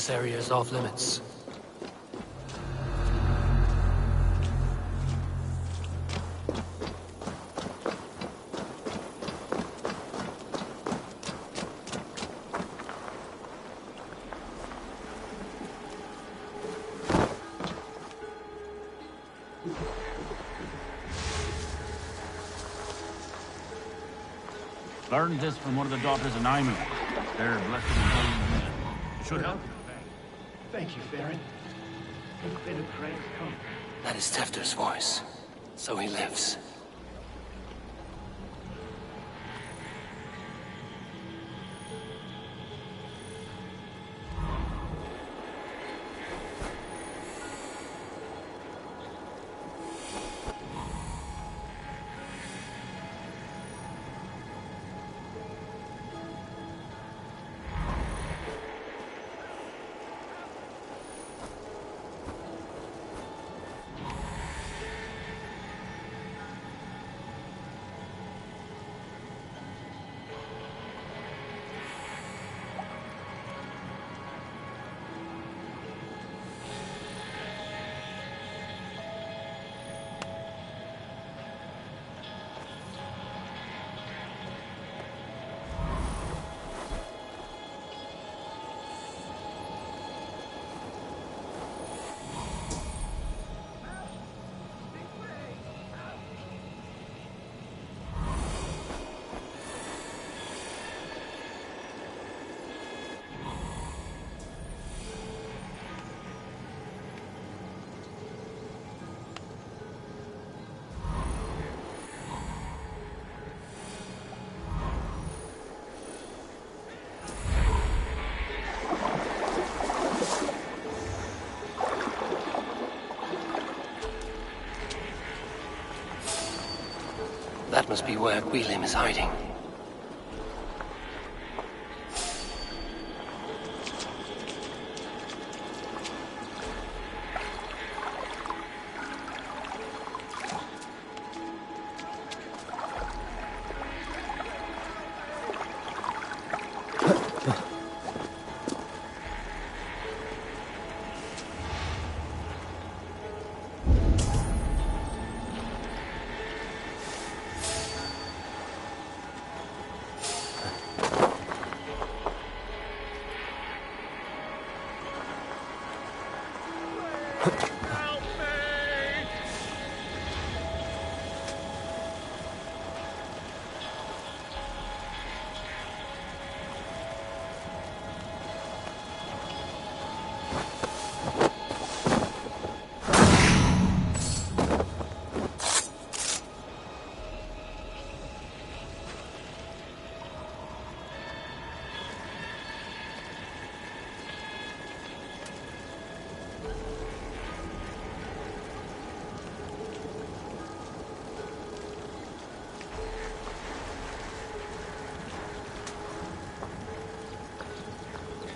area is off limits. Learned this from one of the daughters of Naimu. They're blessed and holy men. Should help. Thank you, Baron. You've been a great comfort. That is Tefter's voice. So he lives. That must be where Guilhem is hiding.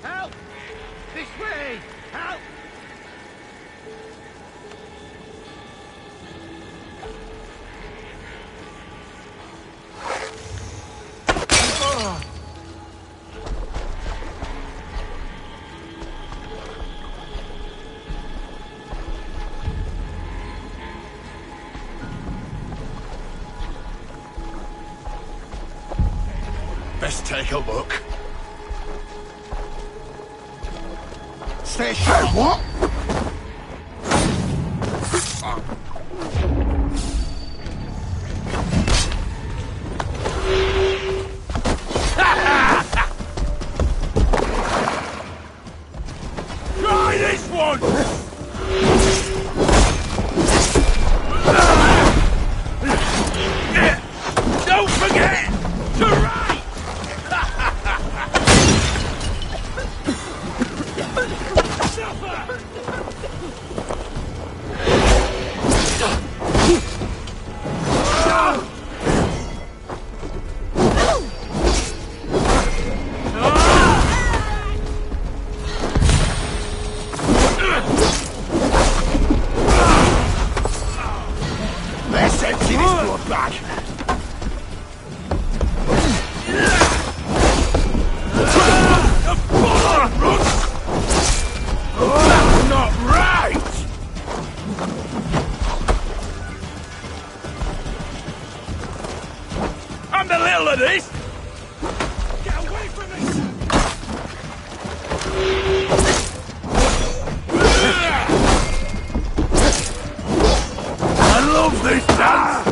Help! This way! Help! Best take a look. Stay sharp. What? Try this one! Don't forget to write! Suffer! a little of this? Get away from me! I love this dance!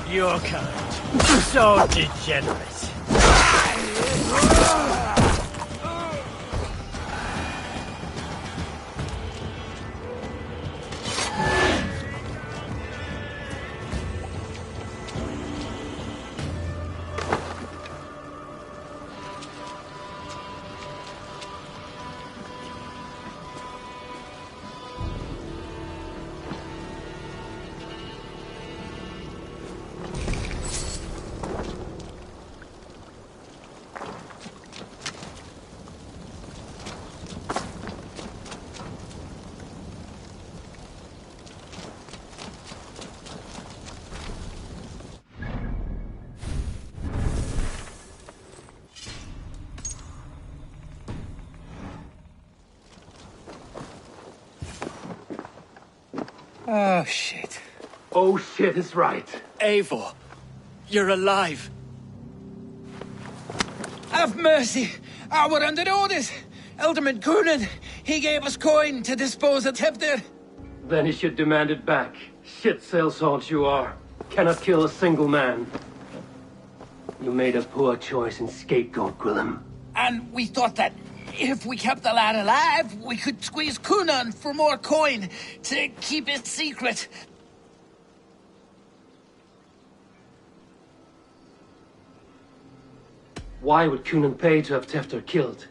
You're kind. So degenerate. Oh, shit. Oh, shit is right. Eivor, you're alive. Have mercy! We're under orders! Alderman Coonan, he gave us coin to dispose of Tefter. Then he should demand it back. Shit sellsalt you are. Cannot kill a single man. You made a poor choice in scapegoat, Gwillem. And we thought that if we kept the lad alive, we could squeeze Coonan for more coin to keep it secret. Why would Coonan pay to have Tefter killed?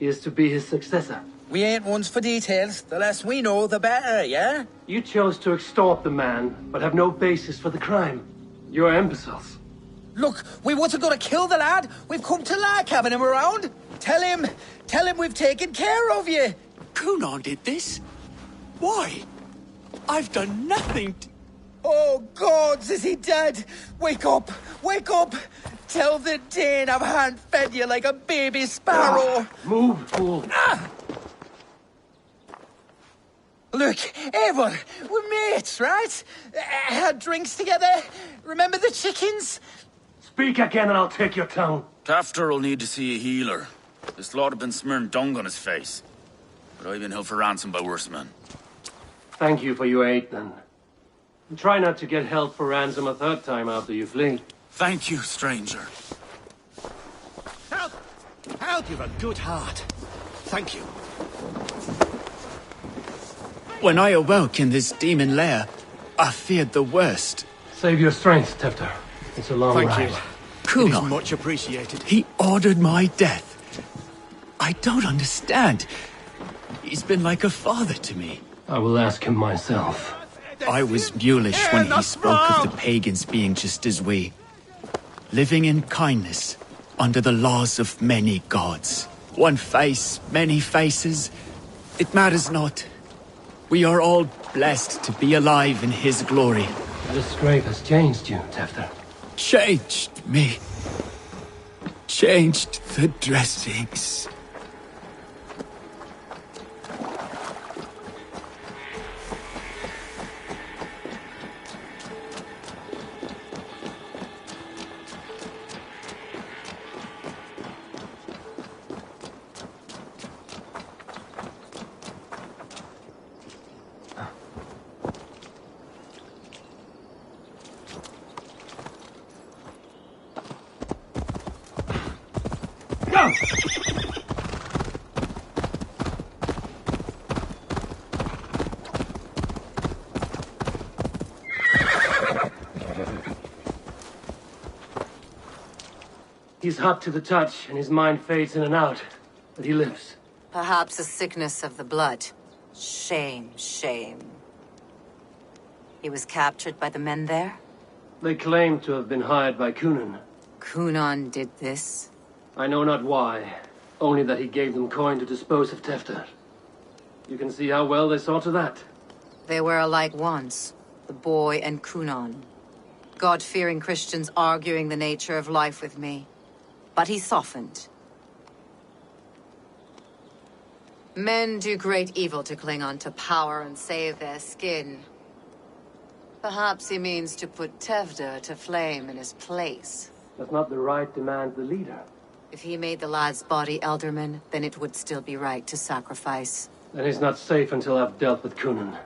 He is to be his successor. We ain't ones for details. The less we know, the better, yeah? You chose to extort the man, but have no basis for the crime. You're imbeciles. Look, we wasn't gonna kill the lad. We've come to like having him around. Tell him we've taken care of you. Coonan did this? Why? I've done nothing to... Oh, gods, is he dead? Wake up! Wake up! Tell the Dane I've hand-fed you like a baby sparrow. Move, fool. Look, Eivor, we're mates, right? Had drinks together. Remember the chickens? Speak again and I'll take your tongue. Tafter will need to see a healer. This lord have been smearing dung on his face. But I've been held for ransom by worse men. Thank you for your aid, then. And try not to get held for ransom a third time after you flee. Thank you, stranger. Help, you've a good heart. Thank you. When I awoke in this demon lair, I feared the worst. Save your strength, Tefter. It's a long ride. Thank you. Coonan. It is much appreciated. He ordered my death. I don't understand. He's been like a father to me. I will ask him myself. I was mulish when he spoke of the pagans being just as we. Living in kindness, under the laws of many gods. One face, many faces. It matters not. We are all blessed to be alive in his glory. The scrape has changed you, Tefter. Changed me. Changed the dressings. He's hot to the touch, and his mind fades in and out. But he lives. Perhaps a sickness of the blood. Shame, shame. He was captured by the men there? They claim to have been hired by Cunan. Cunan did this? I know not why. Only that he gave them coin to dispose of Tefter. You can see how well they saw to that. They were alike once, the boy and Cunan. God-fearing Christians arguing the nature of life with me. But he softened. Men do great evil to cling on to power and save their skin. Perhaps he means to put Tevder to flame in his place. Does not the right demand the leader? If he made the lad's body Elderman, then it would still be right to sacrifice. Then he's not safe until I've dealt with Cunan.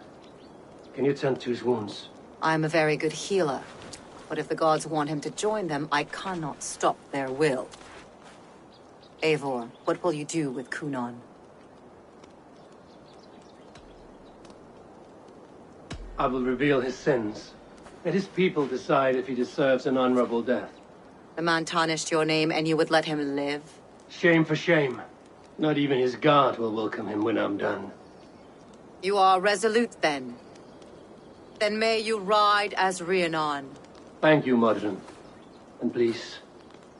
Can you tend to his wounds? I'm a very good healer. But if the gods want him to join them, I cannot stop their will. Eivor, what will you do with Cunan? I will reveal his sins. Let his people decide if he deserves an honorable death. The man tarnished your name and you would let him live? Shame for shame. Not even his guard will welcome him when I'm done. You are resolute, then. Then may you ride as Rhiannon. Thank you, Modron. And please,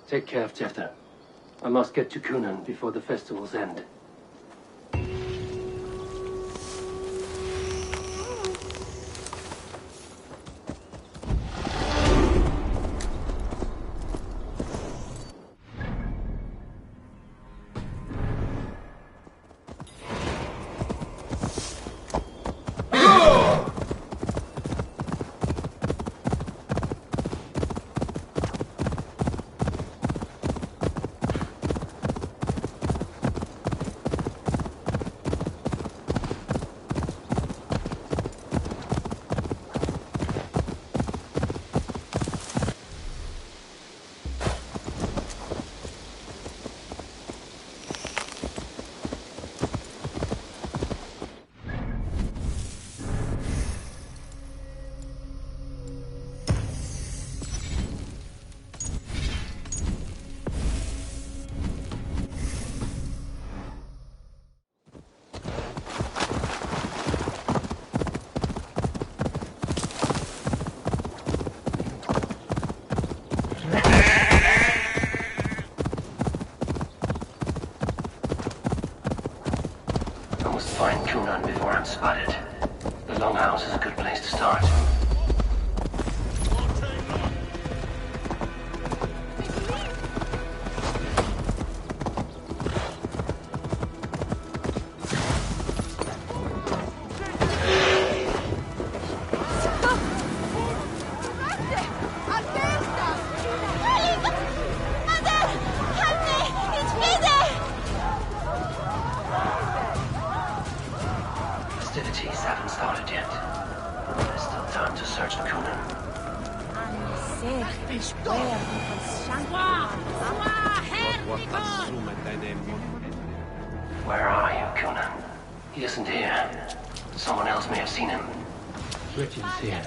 take care of Tefter. I must get to Cunan before the festivals end. Find Cunan before I'm spotted. The Longhouse is a good place to start. Festivities haven't started yet. There's still time to search for Cunan. Where are you, Cunan? He isn't here. Someone else may have seen him. Richard's here.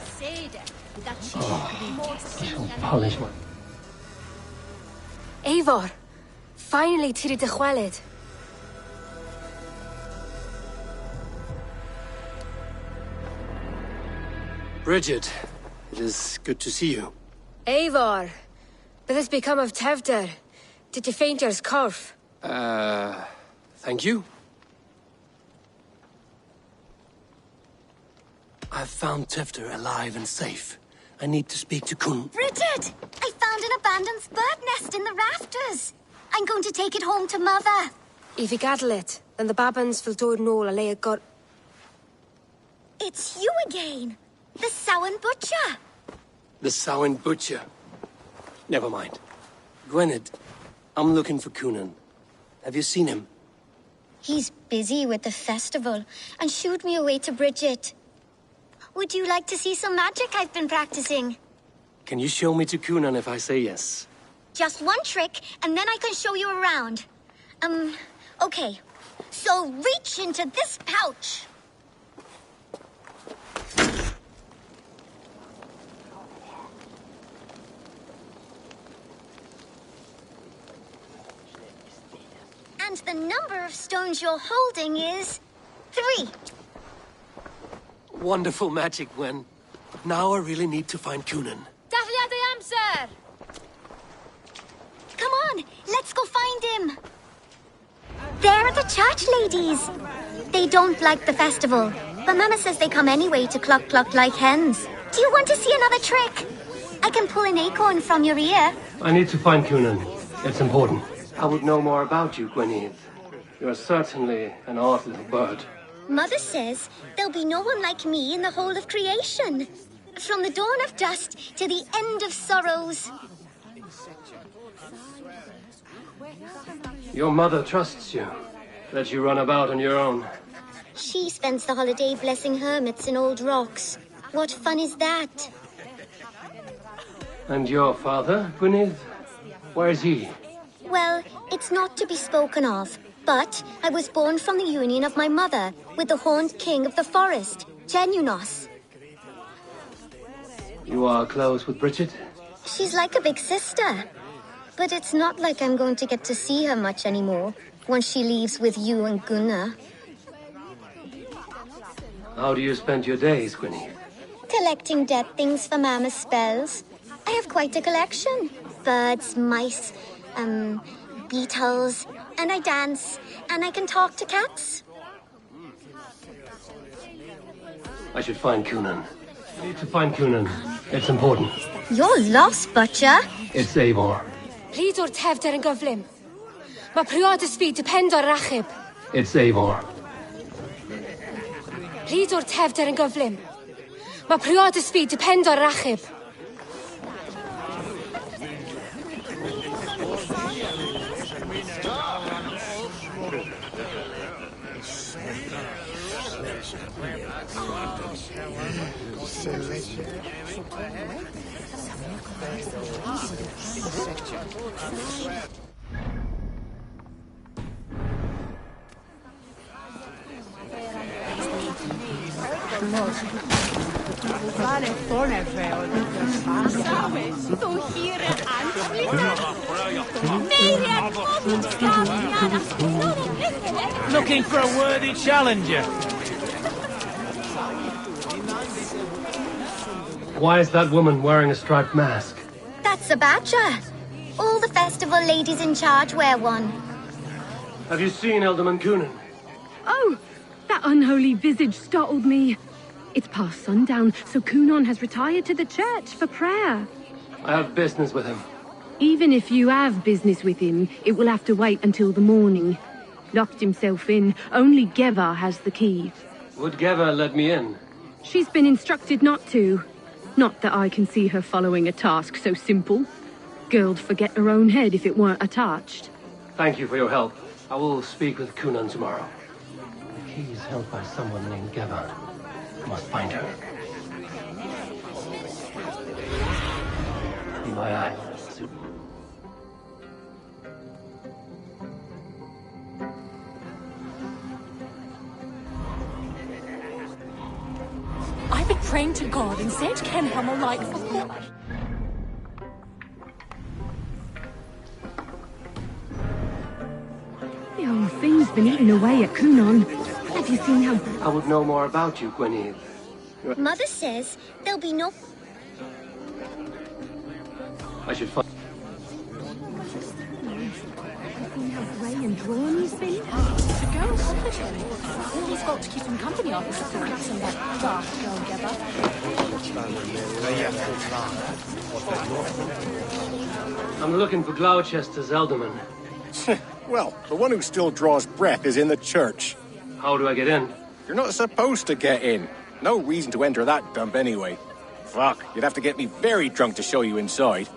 Oh, I shall polish my... Eivor, finally tiri de chwaled. Bridget, it is good to see you. Eivor, what has become of Tevder? Did you faint your scarf? Thank you. I've found Tefter alive and safe. I need to speak to Kun. Bridget! I found an abandoned bird nest in the rafters. I'm going to take it home to Mother. If you gaddle it, then the babans will do no a lay got. It's you again. The Samhain Butcher. The Samhain Butcher. Never mind. Gwynedd, I'm looking for Cunan. Have you seen him? He's busy with the festival and shooed me away to Bridget. Would you like to see some magic I've been practicing? Can you show me to Cunan if I say yes? Just one trick, and then I can show you around. Okay. So reach into this pouch. And the number of stones you're holding is 3. Wonderful magic, Gwen. But now I really need to find Coonan. Dafliad ei amser! Come on, let's go find him. They're the church ladies. They don't like the festival, but Mama says they come anyway to cluck cluck like hens. Do you want to see another trick? I can pull an acorn from your ear. I need to find Coonan. It's important. I would know more about you, Gwynedd. You're certainly an odd little bird. Mother says there'll be no one like me in the whole of creation. From the dawn of dust to the end of sorrows. Your mother trusts you. Let you run about on your own. She spends the holiday blessing hermits in old rocks. What fun is that? And your father, Gwynedd? Where is he? Well, it's not to be spoken of, but I was born from the union of my mother with the horned king of the forest, Genunos. You are close with Bridget? She's like a big sister. But it's not like I'm going to get to see her much anymore once she leaves with you and Gunnar. How do you spend your days, Gwynedd? Collecting dead things for Mama's spells. I have quite a collection. Birds, mice, beetles, and I dance, and I can talk to cats. I should find Coonan. I need to find Coonan. It's important. You're lost, Butcher. It's Eivor. Pryd o'r tefder yn gyflym. Mae priodas fi depend o'r rachub. It's Eivor. Pryd o'r tefder yn gyflym. Mae priodas fi depend o'r rachub. Looking for a worthy challenger. Why is that woman wearing a striped mask? That's a badger. All the festival ladies in charge wear one. Have you seen Alderman Coonan? Oh, that unholy visage startled me. It's past sundown, so Coonan has retired to the church for prayer. I have business with him. Even if you have business with him, it will have to wait until the morning. Locked himself in. Only Geva has the key. Would Geva let me in? She's been instructed not to. Not that I can see her following a task so simple. Girl'd forget her own head if it weren't attached. Thank you for your help. I will speak with Coonan tomorrow. The key is held by someone named Geva. I must find her. Be my eye. I've been praying to God and said Kenhelm alight for God. The whole thing's been eaten away at Coonan. Have you seen how... I would know more about you, Gwynedd. Mother says there'll be no... I should find... grey and drawn he's been? To go accomplish him. All he's got to keep him company of is the rats and that daft girl Geva. I'm looking for Gloucester's alderman. Well, the one who still draws breath is in the church. How do I get in? You're not supposed to get in. No reason to enter that dump anyway. Fuck, you'd have to get me very drunk to show you inside.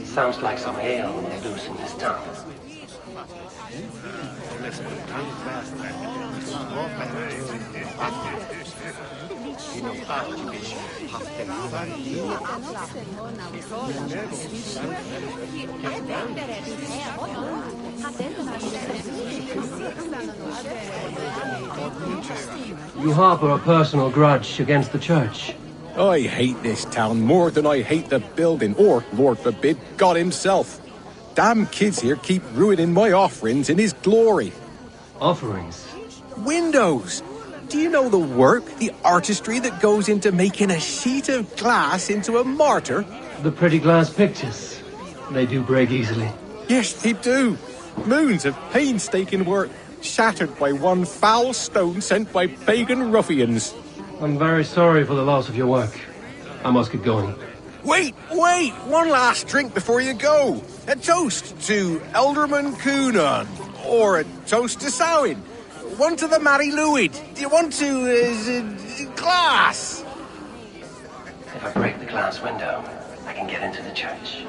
Sounds like some ale loose in this town. You harbor a personal grudge against the church. I hate this town more than I hate the building, or, Lord forbid, God himself. Damn kids here keep ruining my offerings in his glory. Offerings? Windows! Do you know the work, the artistry that goes into making a sheet of glass into a martyr? The pretty glass pictures. They do break easily. Yes, they do. Moons of painstaking work, shattered by one foul stone sent by pagan ruffians. I'm very sorry for the loss of your work. I must get going. Wait! One last drink before you go. A toast to Elderman Coonan. Or a toast to Samhain. One to the Mary Lwyd. Do you want to, glass? If I break the glass window, I can get into the church.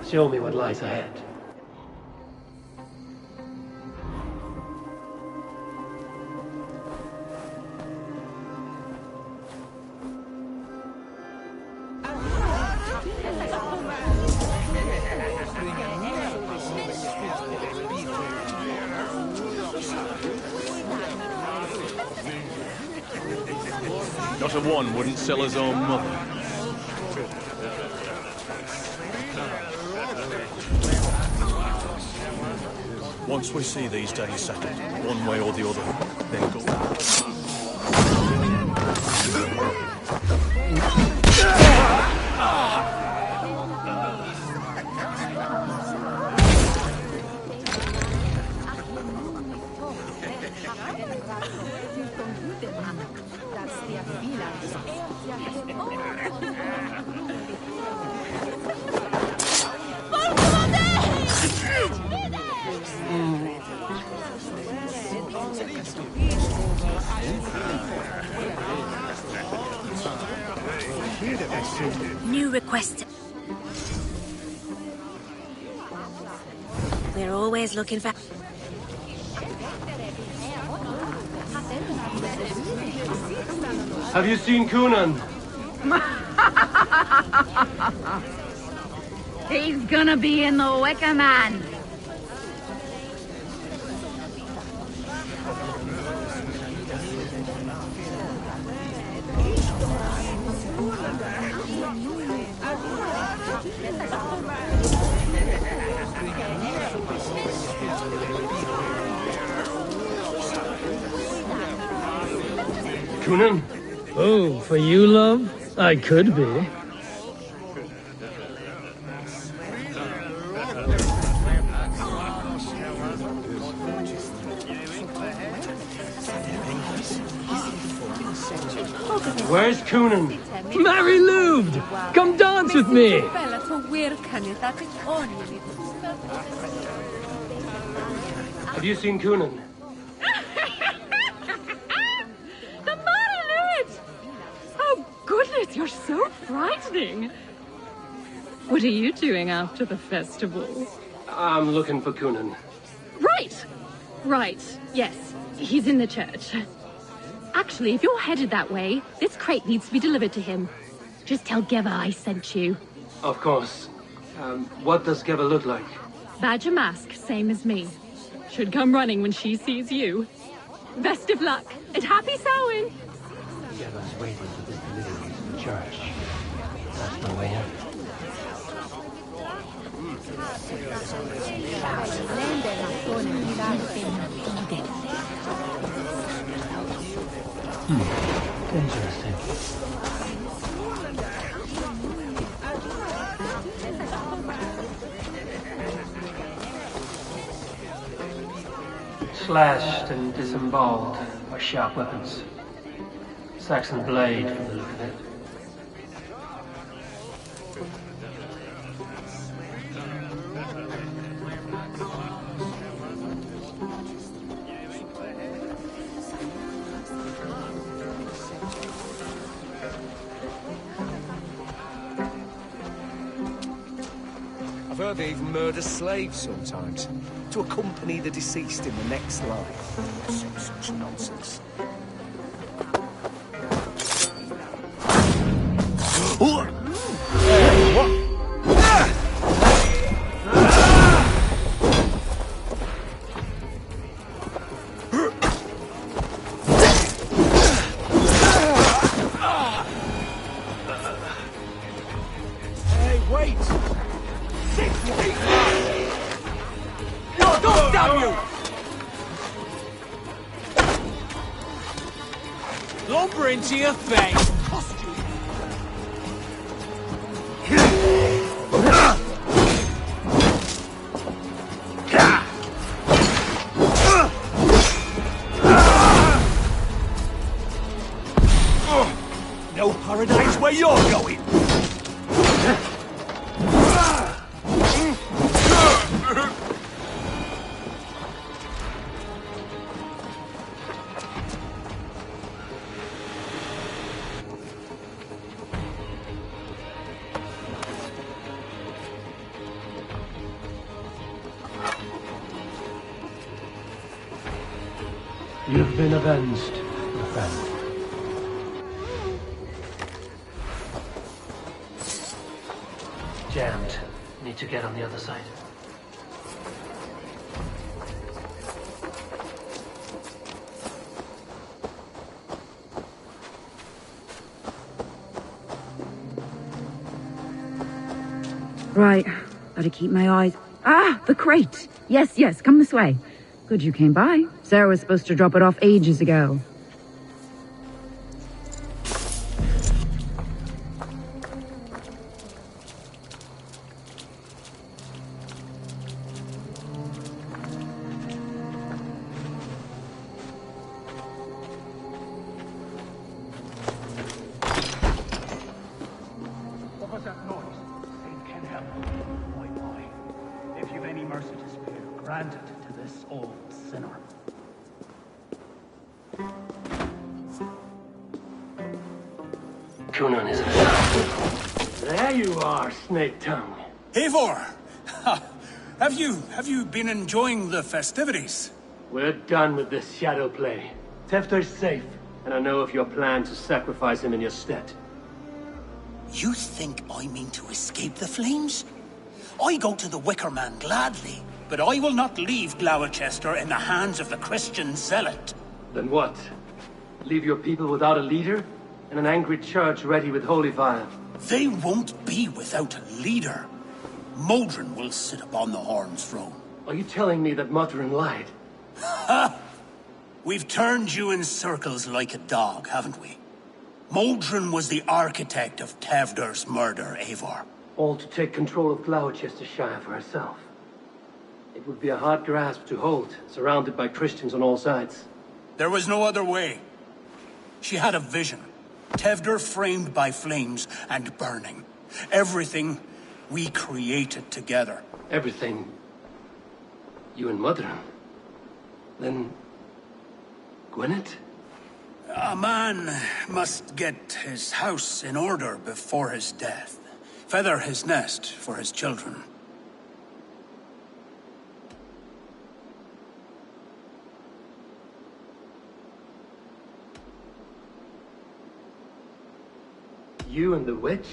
Show me what lies ahead. Not a one wouldn't sell his own mother. Once we see these days settled, one way or the other, then go. New request. We're always looking for... Have you seen Coonan? He's gonna be in the Wicker Man. Coonan? Oh, for you, love? I could be. Where's Coonan? Mary Lubed! Come dance with me! Have you seen Coonan? The Margaret! Oh, goodness, you're so frightening. What are you doing after the festival? I'm looking for Coonan. Right, yes. He's in the church. Actually, if you're headed that way, this crate needs to be delivered to him. Just tell Geva I sent you. Of course. What does Geva look like? Badger mask, same as me. Should come running when she sees you. Best of luck, and happy Samhain! Geva's waiting for this delivery to the church. That's my way in. Interesting. Slashed and disemboweled by sharp weapons. Saxon blade from the look of it. sure they even murder slaves sometimes, to accompany the deceased in the next life. Such nonsense. Hey, what? Lumber into your face! No paradise where you're going! You've been avenged, my friend. Jammed. Need to get on the other side. Right. Better keep my eyes... Ah! The crate! Yes, yes, come this way. Good you came by. Sarah was supposed to drop it off ages ago. What was that noise? Saint can help. Boy, boy. If you've any mercy to spare, grant it to this old sinner. Cunan is a... There you are, Snake Tongue. Eivor! Have you been enjoying the festivities? We're done with this shadow play. Tefter's safe, and I know of your plan to sacrifice him in your stead. You think I mean to escape the flames? I go to the Wicker Man gladly, but I will not leave Gloucester in the hands of the Christian zealot. Then what? Leave your people without a leader? And an angry church ready with holy fire? They won't be without a leader. Modron will sit upon the Horn's throne. Are you telling me that Modron lied? Ha! We've turned you in circles like a dog, haven't we? Modron was the architect of Tevder's murder, Eivor. All to take control of Gloucestershire for herself. It would be a hard grasp to hold, surrounded by Christians on all sides. There was no other way. She had a vision. Tevder framed by flames and burning. Everything we created together. Everything? You and Modron? Then... Gwyneth? A man must get his house in order before his death. Feather his nest for his children. You and the witch?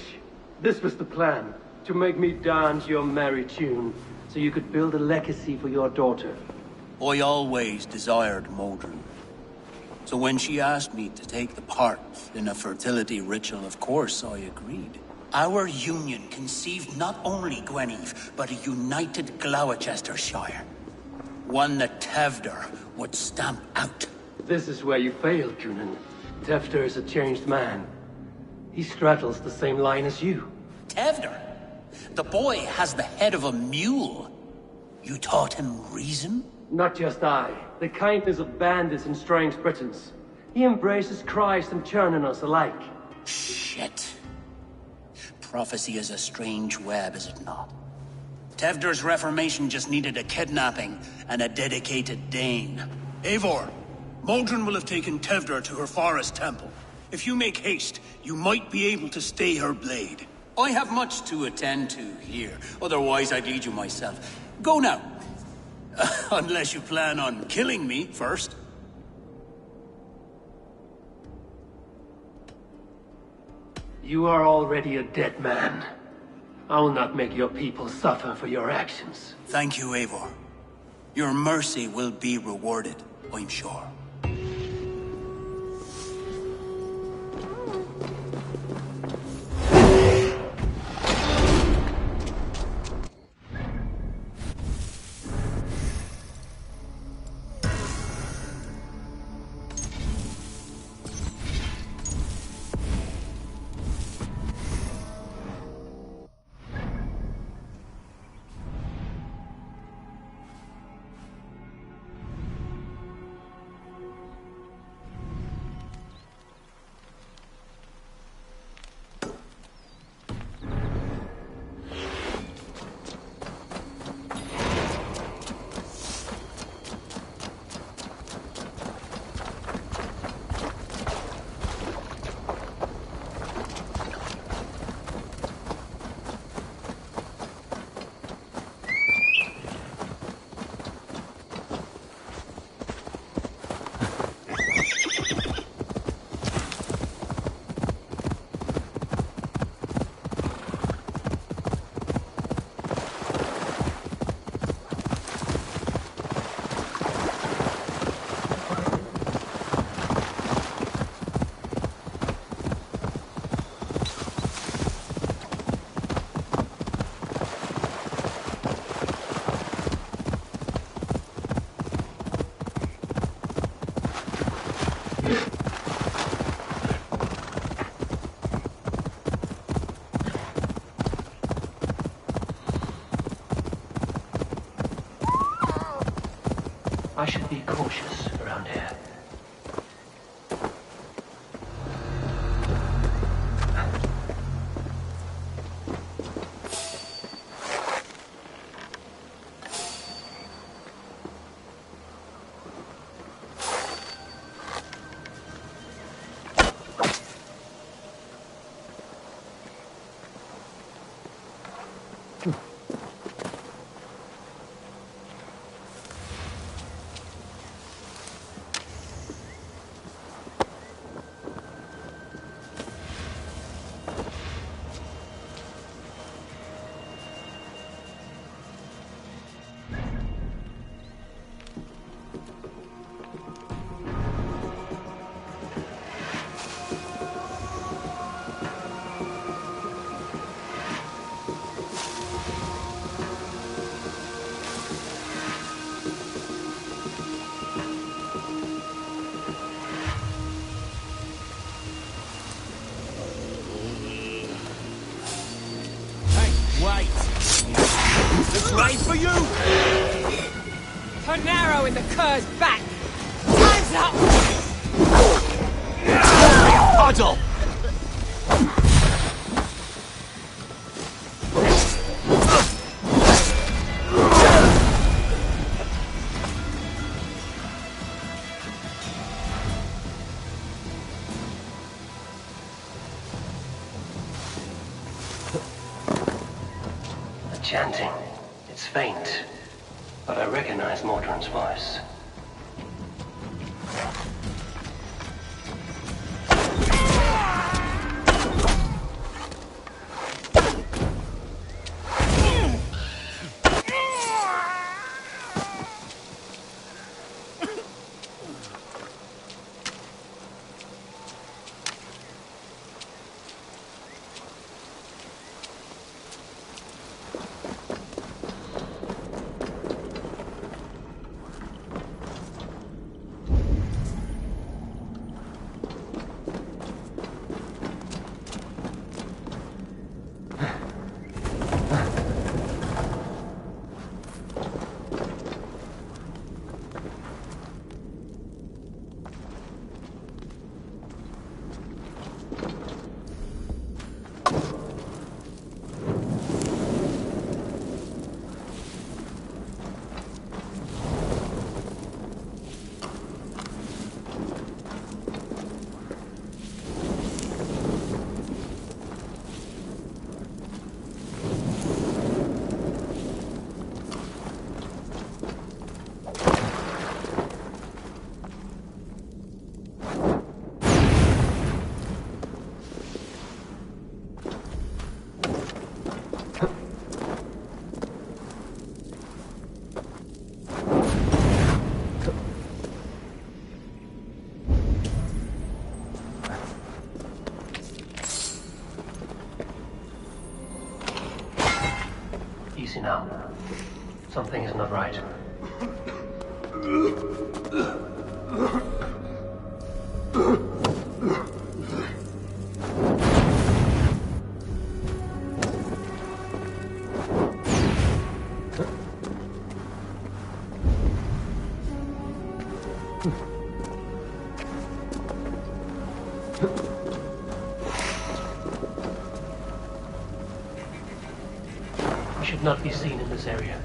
This was the plan. To make me dance your merry tune, so you could build a legacy for your daughter. I always desired Modron. So when she asked me to take the part in a fertility ritual, of course I agreed. Our union conceived not only Gweneve, but a united Gloucestershire. One that Tevder would stamp out. This is where you failed, Cunan. Tefter is a changed man. He straddles the same line as you. Tevder? The boy has the head of a mule. You taught him reason? Not just I. The kindness of bandits and strange Britons. He embraces Christ and churning us alike. Shit. Prophecy is a strange web, is it not? Tevder's reformation just needed a kidnapping and a dedicated Dane. Eivor, Modron will have taken Tevder to her forest temple. If you make haste, you might be able to stay her blade. I have much to attend to here. Otherwise, I'd lead you myself. Go now. Unless you plan on killing me first. You are already a dead man. I will not make your people suffer for your actions. Thank you, Eivor. Your mercy will be rewarded, I'm sure. I should be cautious around here. Wait! Looks right for you! Put an arrow in the cur's back! Time's up! Puddle! Chanting. It's faint, but I recognize Mordrin's voice. now. Something is not right. We should not be seen in this area.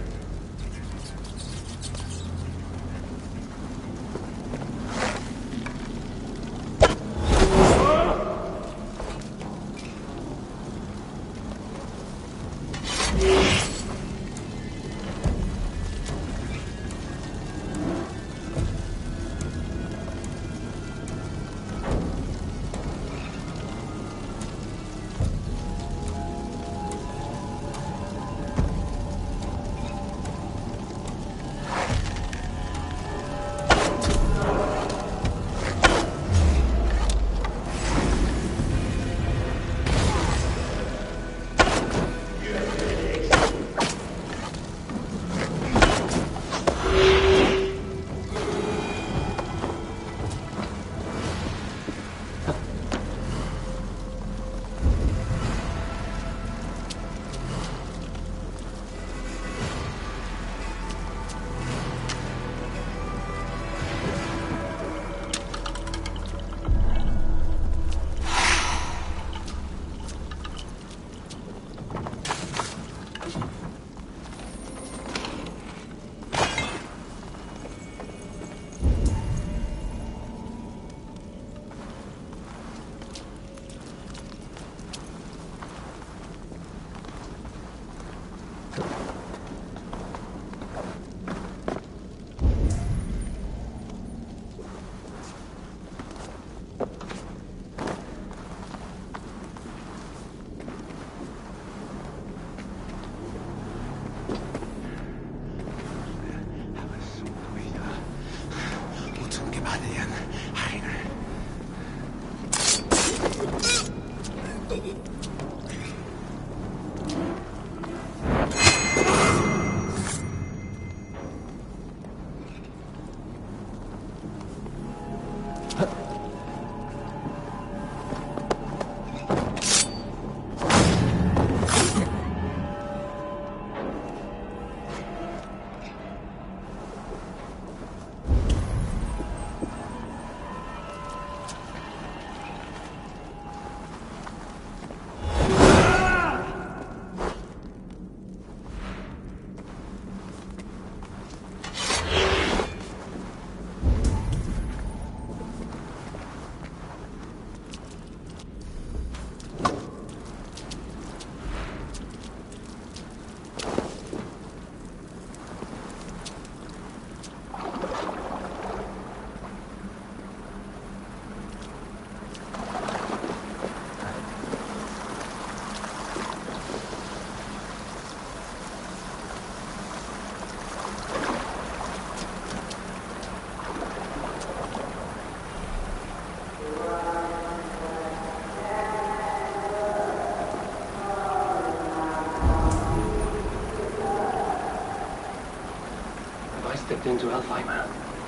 Stepped into Alfheim.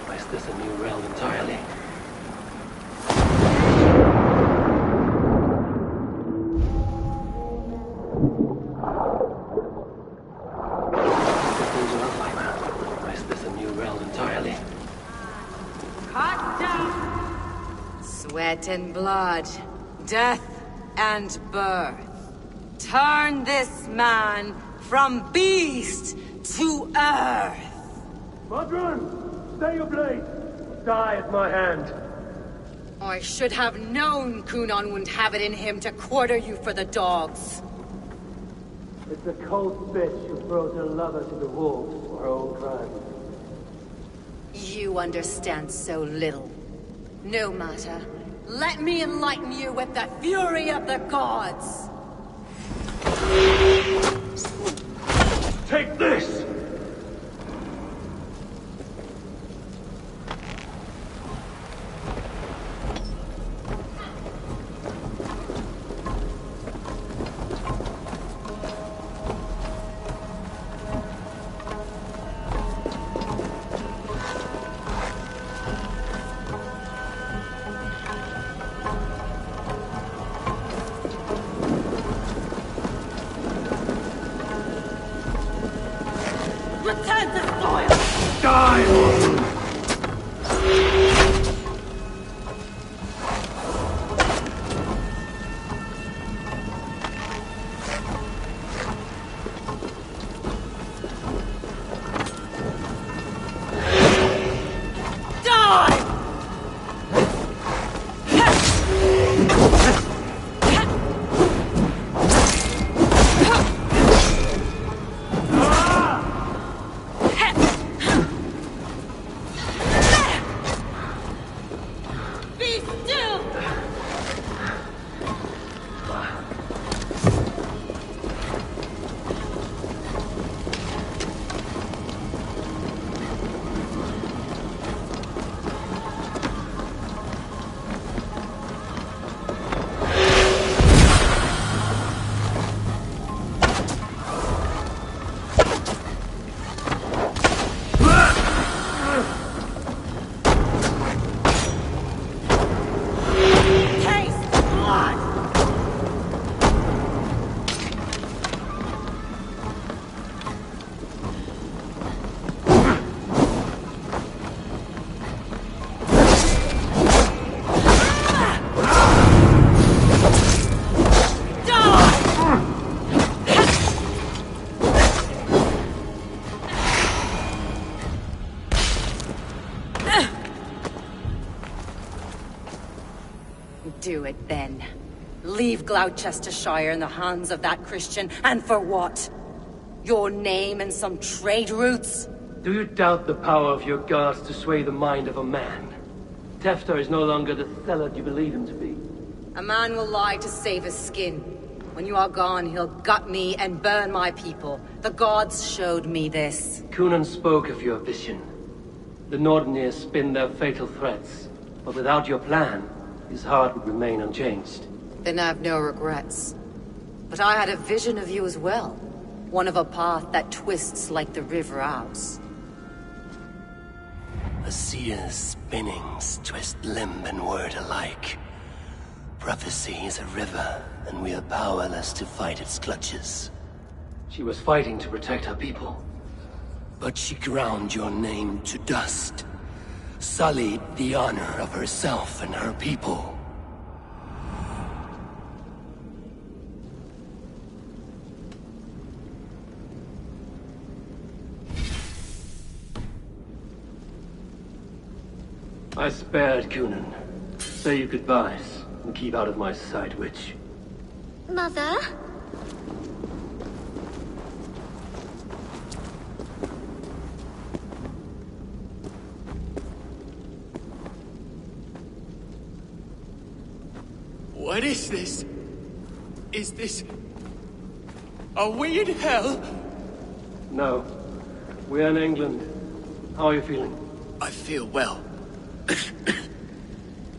Or is this a new realm entirely? Stepped into Alfheim. Or is this a new realm entirely? Cut down! Sweat and blood, death and birth. Turn this man from beast to earth! Madron! Stay your blade! Die at my hand! I should have known Kunon wouldn't have it in him to quarter you for the dogs. It's a cold bitch who throws her lover to the wolves for her own crime. You understand so little. No matter. Let me enlighten you with the fury of the gods! Take this! Return to soil! Die! Do it then. Leave Gloucestershire in the hands of that Christian, and for what? Your name and some trade routes? Do you doubt the power of your gods to sway the mind of a man? Tefter is no longer the zealot you believe him to be. A man will lie to save his skin. When you are gone, he'll gut me and burn my people. The gods showed me this. Coonan spoke of your vision. The Nordenir spin their fatal threats, but without your plan, his heart would remain unchanged. Then I have no regrets. But I had a vision of you as well. One of a path that twists like the river Ouse. A seer's spinnings twist limb and word alike. Prophecy is a river, and we are powerless to fight its clutches. She was fighting to protect her people. But she ground your name to dust. Sullied the honor of herself and her people. I spared Coonan. Say your goodbyes, and keep out of my sight, witch. Mother? What is this? Is this... Are we in hell? No. We're in England. How are you feeling? I feel well.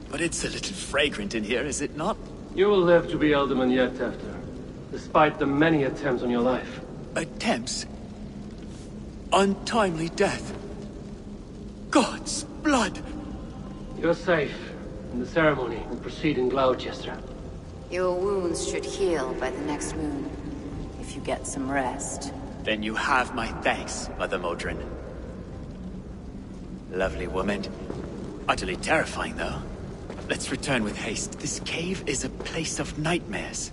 But it's a little fragrant in here, is it not? You will live to be Alderman yet, Tefter. Despite the many attempts on your life. Attempts? Untimely death? God's blood! You're safe. And the ceremony will proceed in Gloucester. Your wounds should heal by the next moon, if you get some rest. Then you have my thanks, Mother Modron. Lovely woman. Utterly terrifying, though. Let's return with haste. This cave is a place of nightmares.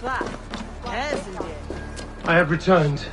I have returned.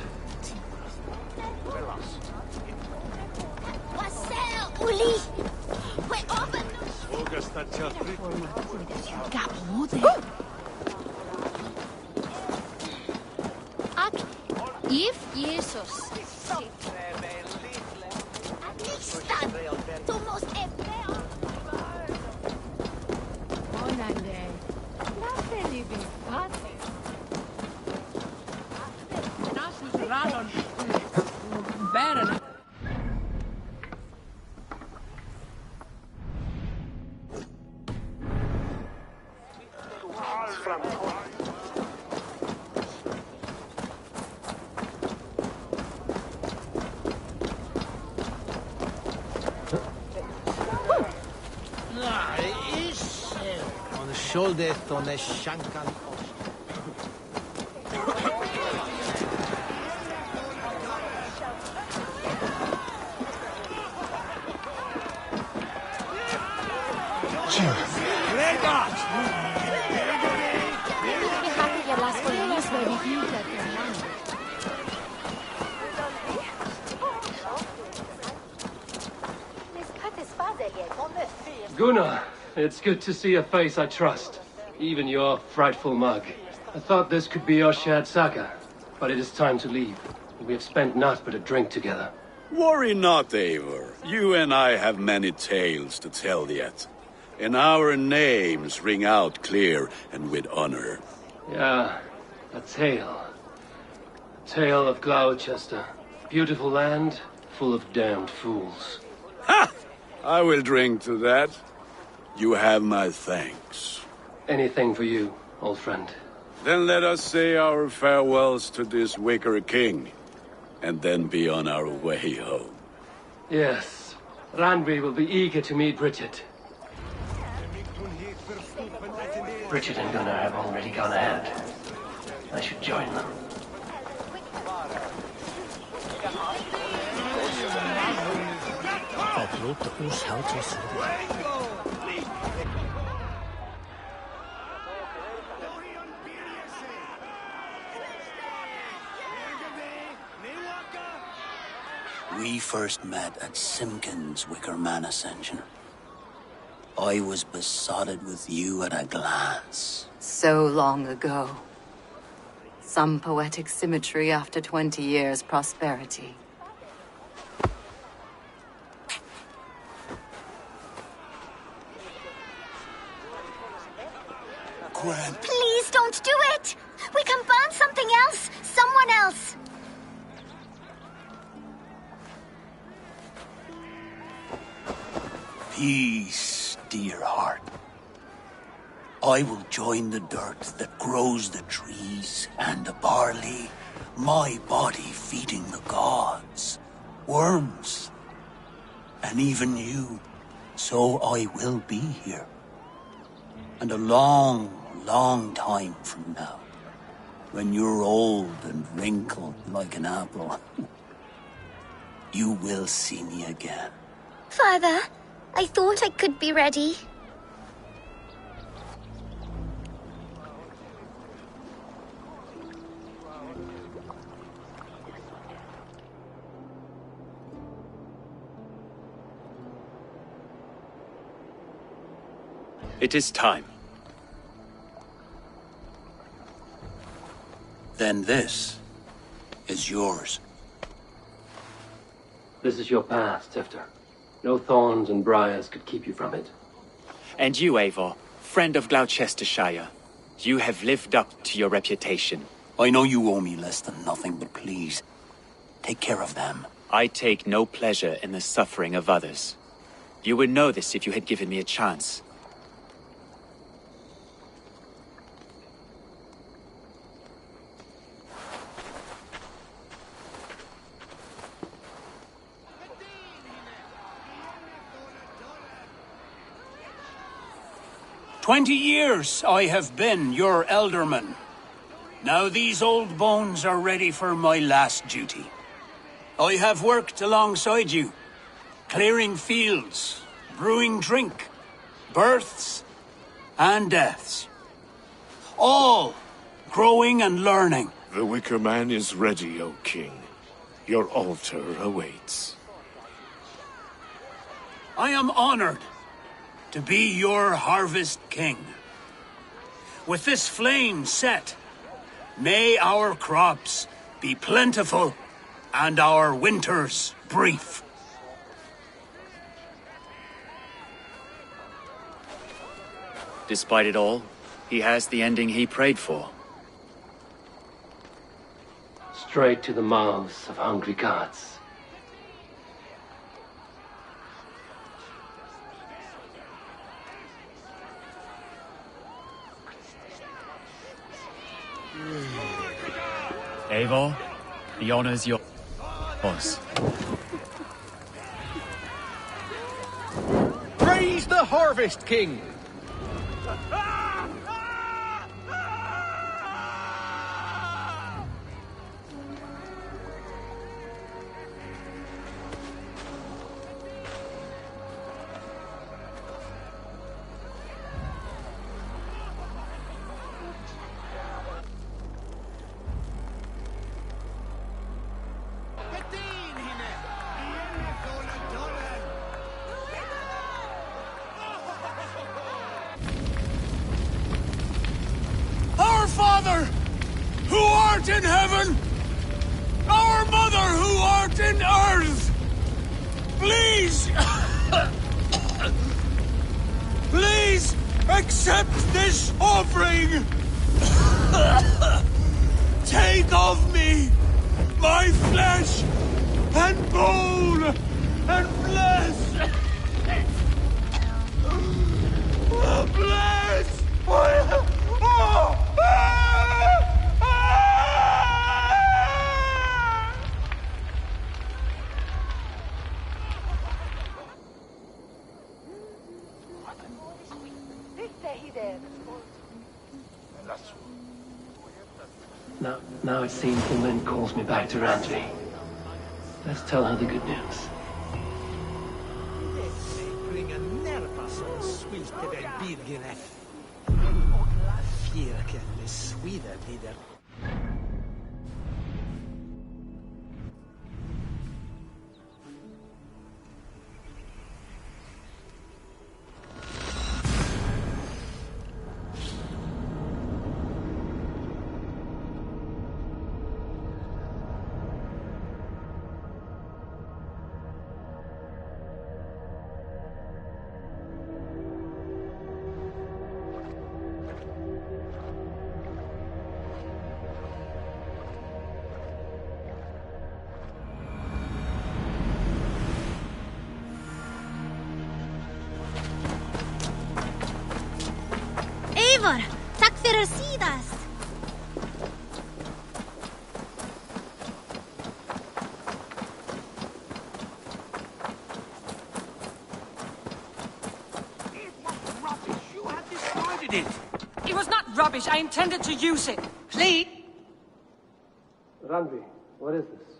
On the shoulder, on the shankan. Gunnar, it's good to see a face I trust. Even your frightful mug. I thought this could be our shared saga, but it is time to leave. We have spent naught but a drink together. Worry not, Eivor. You and I have many tales to tell yet. And our names ring out clear and with honor. Yeah, a tale. A tale of Gloucester. Beautiful land, full of damned fools. Ha! I will drink to that. You have my thanks. Anything for you, old friend. Then let us say our farewells to this Wicker King, and then be on our way home. Yes, Randvi will be eager to meet Bridget. Bridget and Gunnar have already gone ahead. I should join them. We first met at Simpkins' Wicker Man Ascension. I was besotted with you at a glance. So long ago. Some poetic symmetry after 20 years' prosperity. Gwen. Please don't do it! We can burn something else! Someone else! Peace, dear heart. I will join the dirt that grows the trees and the barley, my body feeding the gods, worms, and even you. So I will be here. And a long, long time from now, when you're old and wrinkled like an apple, you will see me again. Father, I thought I could be ready. It is time. Then this is yours. This is your path, Tifter. No thorns and briars could keep you from it. And you, Eivor, friend of Gloucestershire, you have lived up to your reputation. I know you owe me less than nothing, but please, take care of them. I take no pleasure in the suffering of others. You would know this if you had given me a chance. "20 years I have been your elderman. Now these old bones are ready for my last duty. I have worked alongside you, clearing fields, brewing drink, births and deaths. All growing and learning. The Wicker Man is ready, O King. Your altar awaits. I am honored to be your Harvest King. With this flame set, may our crops be plentiful and our winters brief. Despite it all, he has the ending he prayed for. Straight to the mouths of hungry gods. Eivor, the honor's yours. Praise the Harvest King! Our Father, who art in heaven, our Mother, who art in earth, please, please accept this offering. Take of me my flesh and bone and flesh. Bless. Now it seems the wind calls me back to Randvi. Let's tell her the good news. Bringa nerva som svilte den bilgene. Firken med svida vidare. Eivor, tack för att sidas. It was not rubbish. I intended to use it. Please. Randvi, what is this?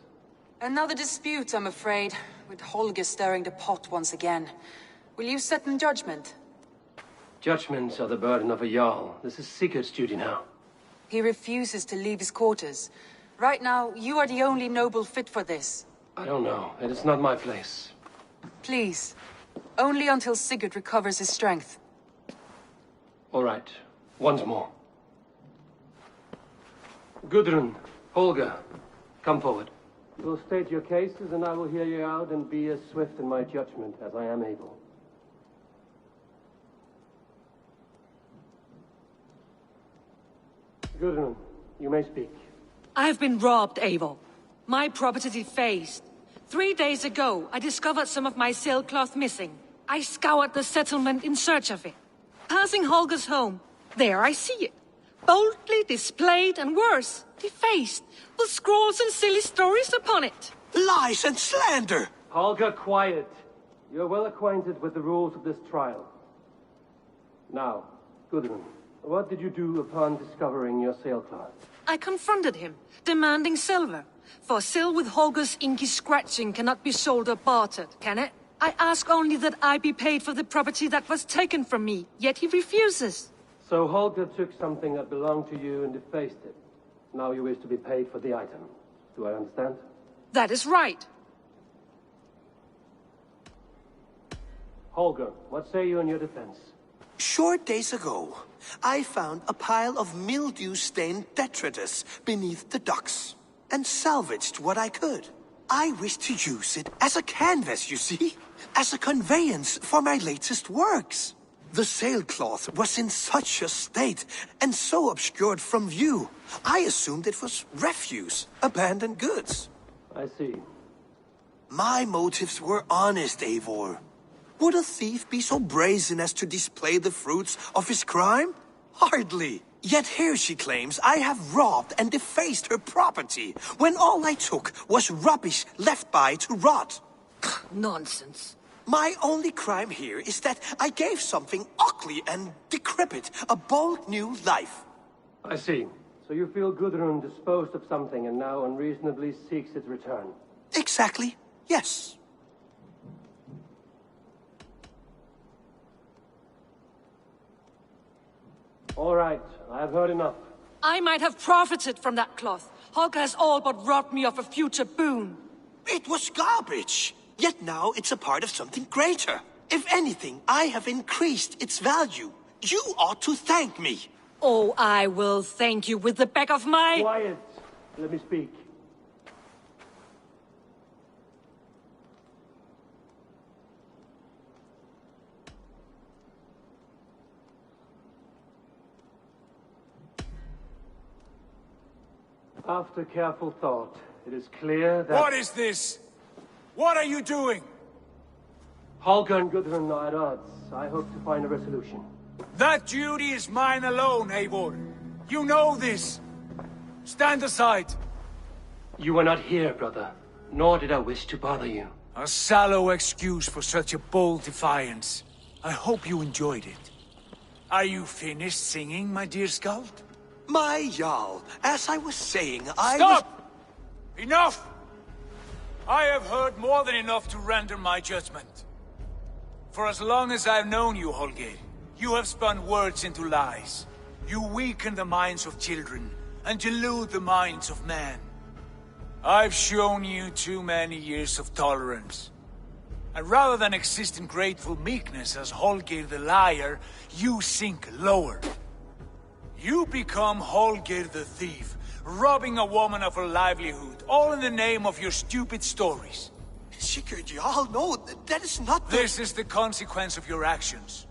Another dispute, I'm afraid, with Holger stirring the pot once again. Will you set in judgment? Judgments are the burden of a Jarl. This is Sigurd's duty now. He refuses to leave his quarters. Right now, you are the only noble fit for this. I don't know. It is not my place. Please. Only until Sigurd recovers his strength. All right. Once more. Gudrun, Holger, come forward. You will state your cases, and I will hear you out and be as swift in my judgment as I am able. Gudrun, you may speak. I have been robbed, Eivor. My property defaced. 3 days ago, I discovered some of my sailcloth missing. I scoured the settlement in search of it. Passing Holger's home, there I see it. Boldly displayed and worse, defaced, with scrawls and silly stories upon it. Lies and slander! Holger, quiet. You're well acquainted with the rules of this trial. Now, Gudrun, what did you do upon discovering your sailcloth? I confronted him, demanding silver. For sil with Holger's inky scratching cannot be sold or bartered, can it? I ask only that I be paid for the property that was taken from me, yet he refuses. So Holger took something that belonged to you and defaced it. Now you wish to be paid for the item. Do I understand? That is right. Holger, what say you in your defense? Short days ago, I found a pile of mildew-stained detritus beneath the docks, and salvaged what I could. I wish to use it as a canvas, you see? As a conveyance for my latest works. The sailcloth was in such a state, and so obscured from view, I assumed it was refuse, abandoned goods. I see. My motives were honest, Eivor. Would a thief be so brazen as to display the fruits of his crime? Hardly. Yet here she claims I have robbed and defaced her property, when all I took was rubbish left by to rot. Nonsense. My only crime here is that I gave something ugly and decrepit a bold new life. I see. So you feel Gudrun disposed of something and now unreasonably seeks its return? Exactly, yes. All right, I have heard enough. I might have profited from that cloth. Holger has all but robbed me of a future boon. It was garbage. Yet now it's a part of something greater. If anything, I have increased its value. You ought to thank me. Oh, I will thank you with the back of my... Quiet. Let me speak. After careful thought, it is clear that... What is this? What are you doing? Holger and Gudrun are at odds. I hope to find a resolution. That duty is mine alone, Eivor. You know this. Stand aside. You were not here, brother. Nor did I wish to bother you. A sallow excuse for such a bold defiance. I hope you enjoyed it. Are you finished singing, my dear Skald? My Jarl, as I was saying, Stop! Enough! I have heard more than enough to render my judgment. For as long as I've known you, Holger, you have spun words into lies. You weaken the minds of children, and delude the minds of men. I've shown you too many years of tolerance. And rather than exist in grateful meekness as Holger the liar, you sink lower. You become Holger the thief, robbing a woman of her livelihood, all in the name of your stupid stories. Sigurd, Jarl, no, that is not the... This is the consequence of your actions.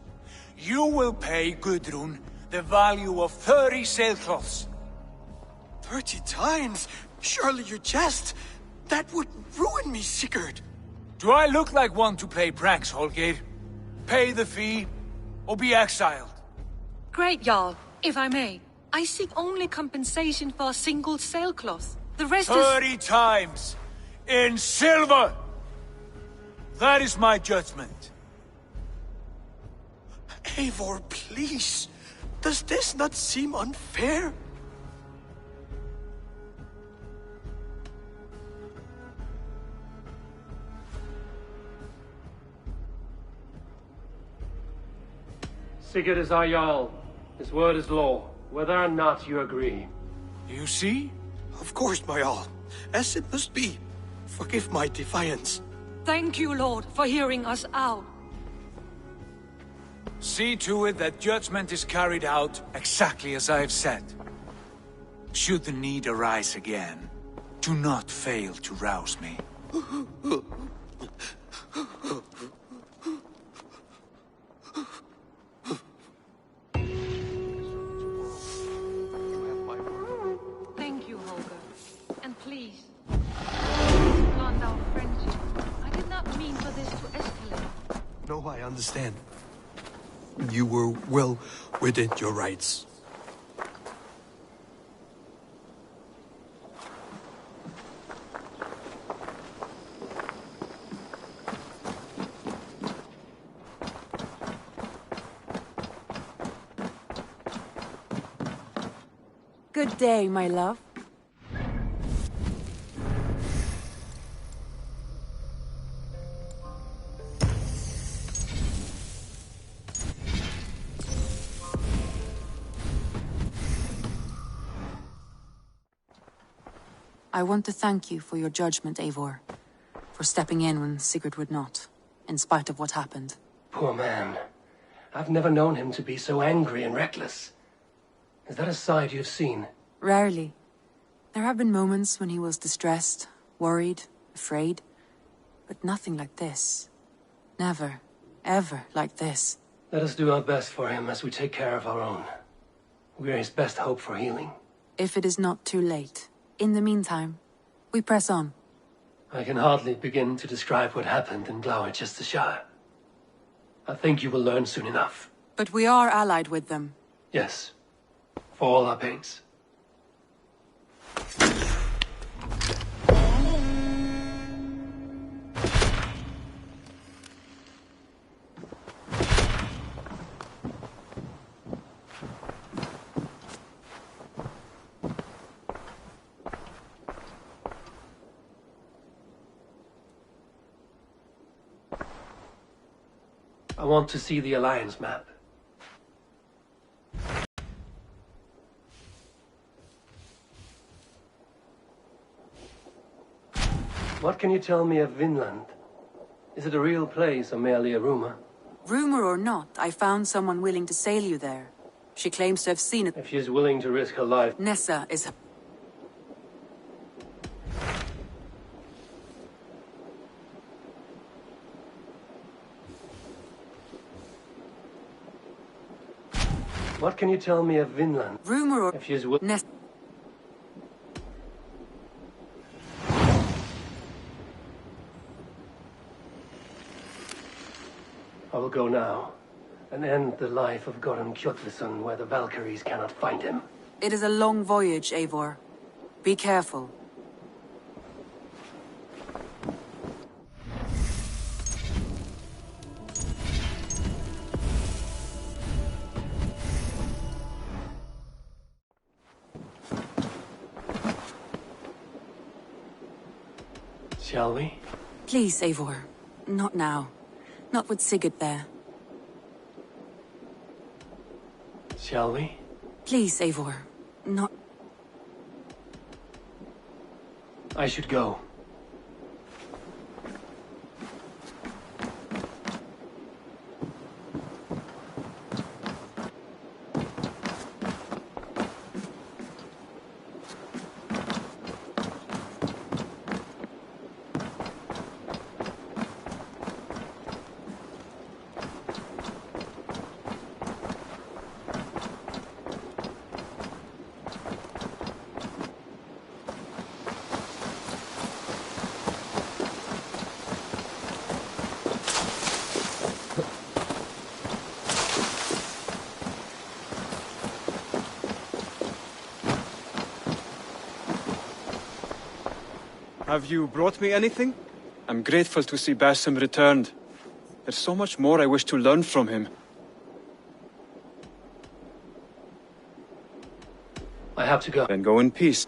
You will pay Gudrun the value of 30 sailcloths. 30 times? Surely you jest. That would ruin me, Sigurd. Do I look like one to play pranks, Holger? Pay the fee, or be exiled. Great, Jarl. If I may, I seek only compensation for a single sailcloth. The rest 30 times! In silver! That is my judgment. Eivor, please. Does this not seem unfair? Sigurd is our Jarl. His word is law, whether or not you agree. You see? Of course, my Jarl. As it must be. Forgive my defiance. Thank you, Lord, for hearing us out. See to it that judgment is carried out exactly as I have said. Should the need arise again, do not fail to rouse me. Thank you, Holger. And please, beyond our friendship, I did not mean for this to escalate. No, I understand. You were well within your rights. Good day, my love. I want to thank you for your judgment, Eivor. For stepping in when Sigurd would not, in spite of what happened. Poor man. I've never known him to be so angry and reckless. Is that a side you've seen? Rarely. There have been moments when he was distressed, worried, afraid. But nothing like this. Never, ever like this. Let us do our best for him as we take care of our own. We're his best hope for healing. If it is not too late. In the meantime, we press on. I can hardly begin to describe what happened in Gloucestershire. I think you will learn soon enough. But we are allied with them. Yes. For all our pains. I want to see the Alliance map. What can you tell me of Vinland? Is it a real place or merely a rumor? Rumor or not, I found someone willing to sail you there. She claims to have seen it. If she is willing to risk her life... Nessa is... What can you tell me of Vinland? Rumor or... If she is willing... Nessa... I will go now, and end the life of Goran Kjotveson where the Valkyries cannot find him. It is a long voyage, Eivor. Be careful. Shall we? Please, Eivor. Not now. Not with Sigurd there. Shall we? Please, Eivor. Not... I should go. Have you brought me anything? I'm grateful to see Basim returned. There's so much more I wish to learn from him. I have to go. Then go in peace.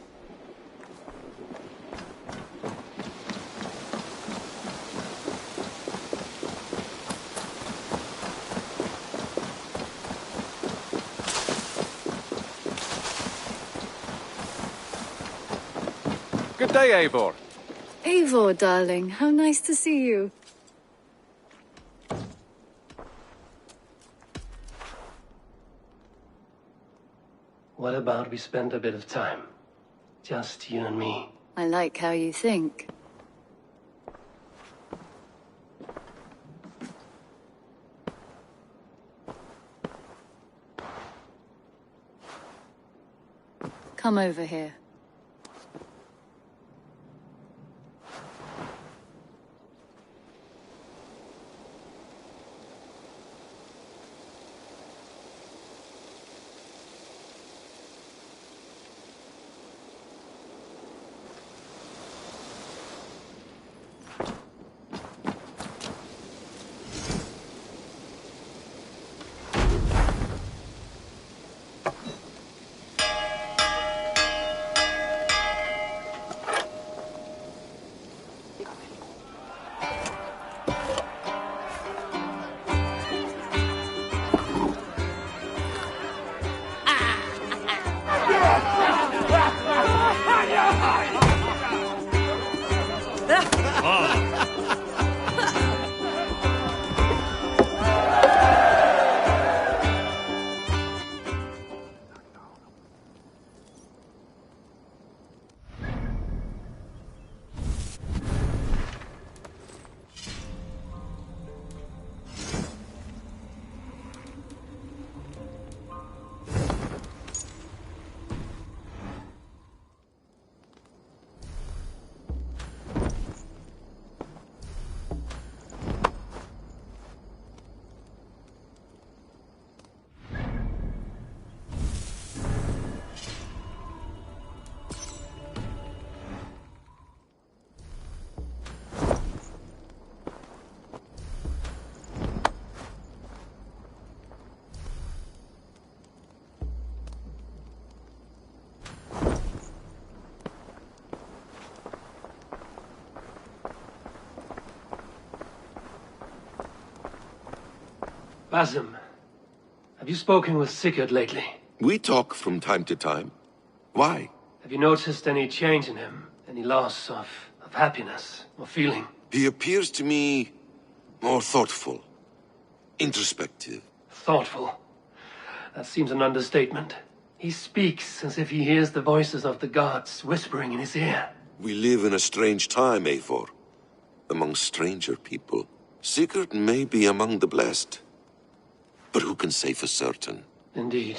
Good day, Eivor. Eivor, darling, how nice to see you. What about we spend a bit of time? Just you and me. I like how you think. Come over here. Basim, have you spoken with Sigurd lately? We talk from time to time. Why? Have you noticed any change in him? Any loss of happiness or feeling? He appears to me more thoughtful, introspective. Thoughtful? That seems an understatement. He speaks as if he hears the voices of the gods whispering in his ear. We live in a strange time, Eivor. Among stranger people. Sigurd may be among the blessed. But who can say for certain? Indeed.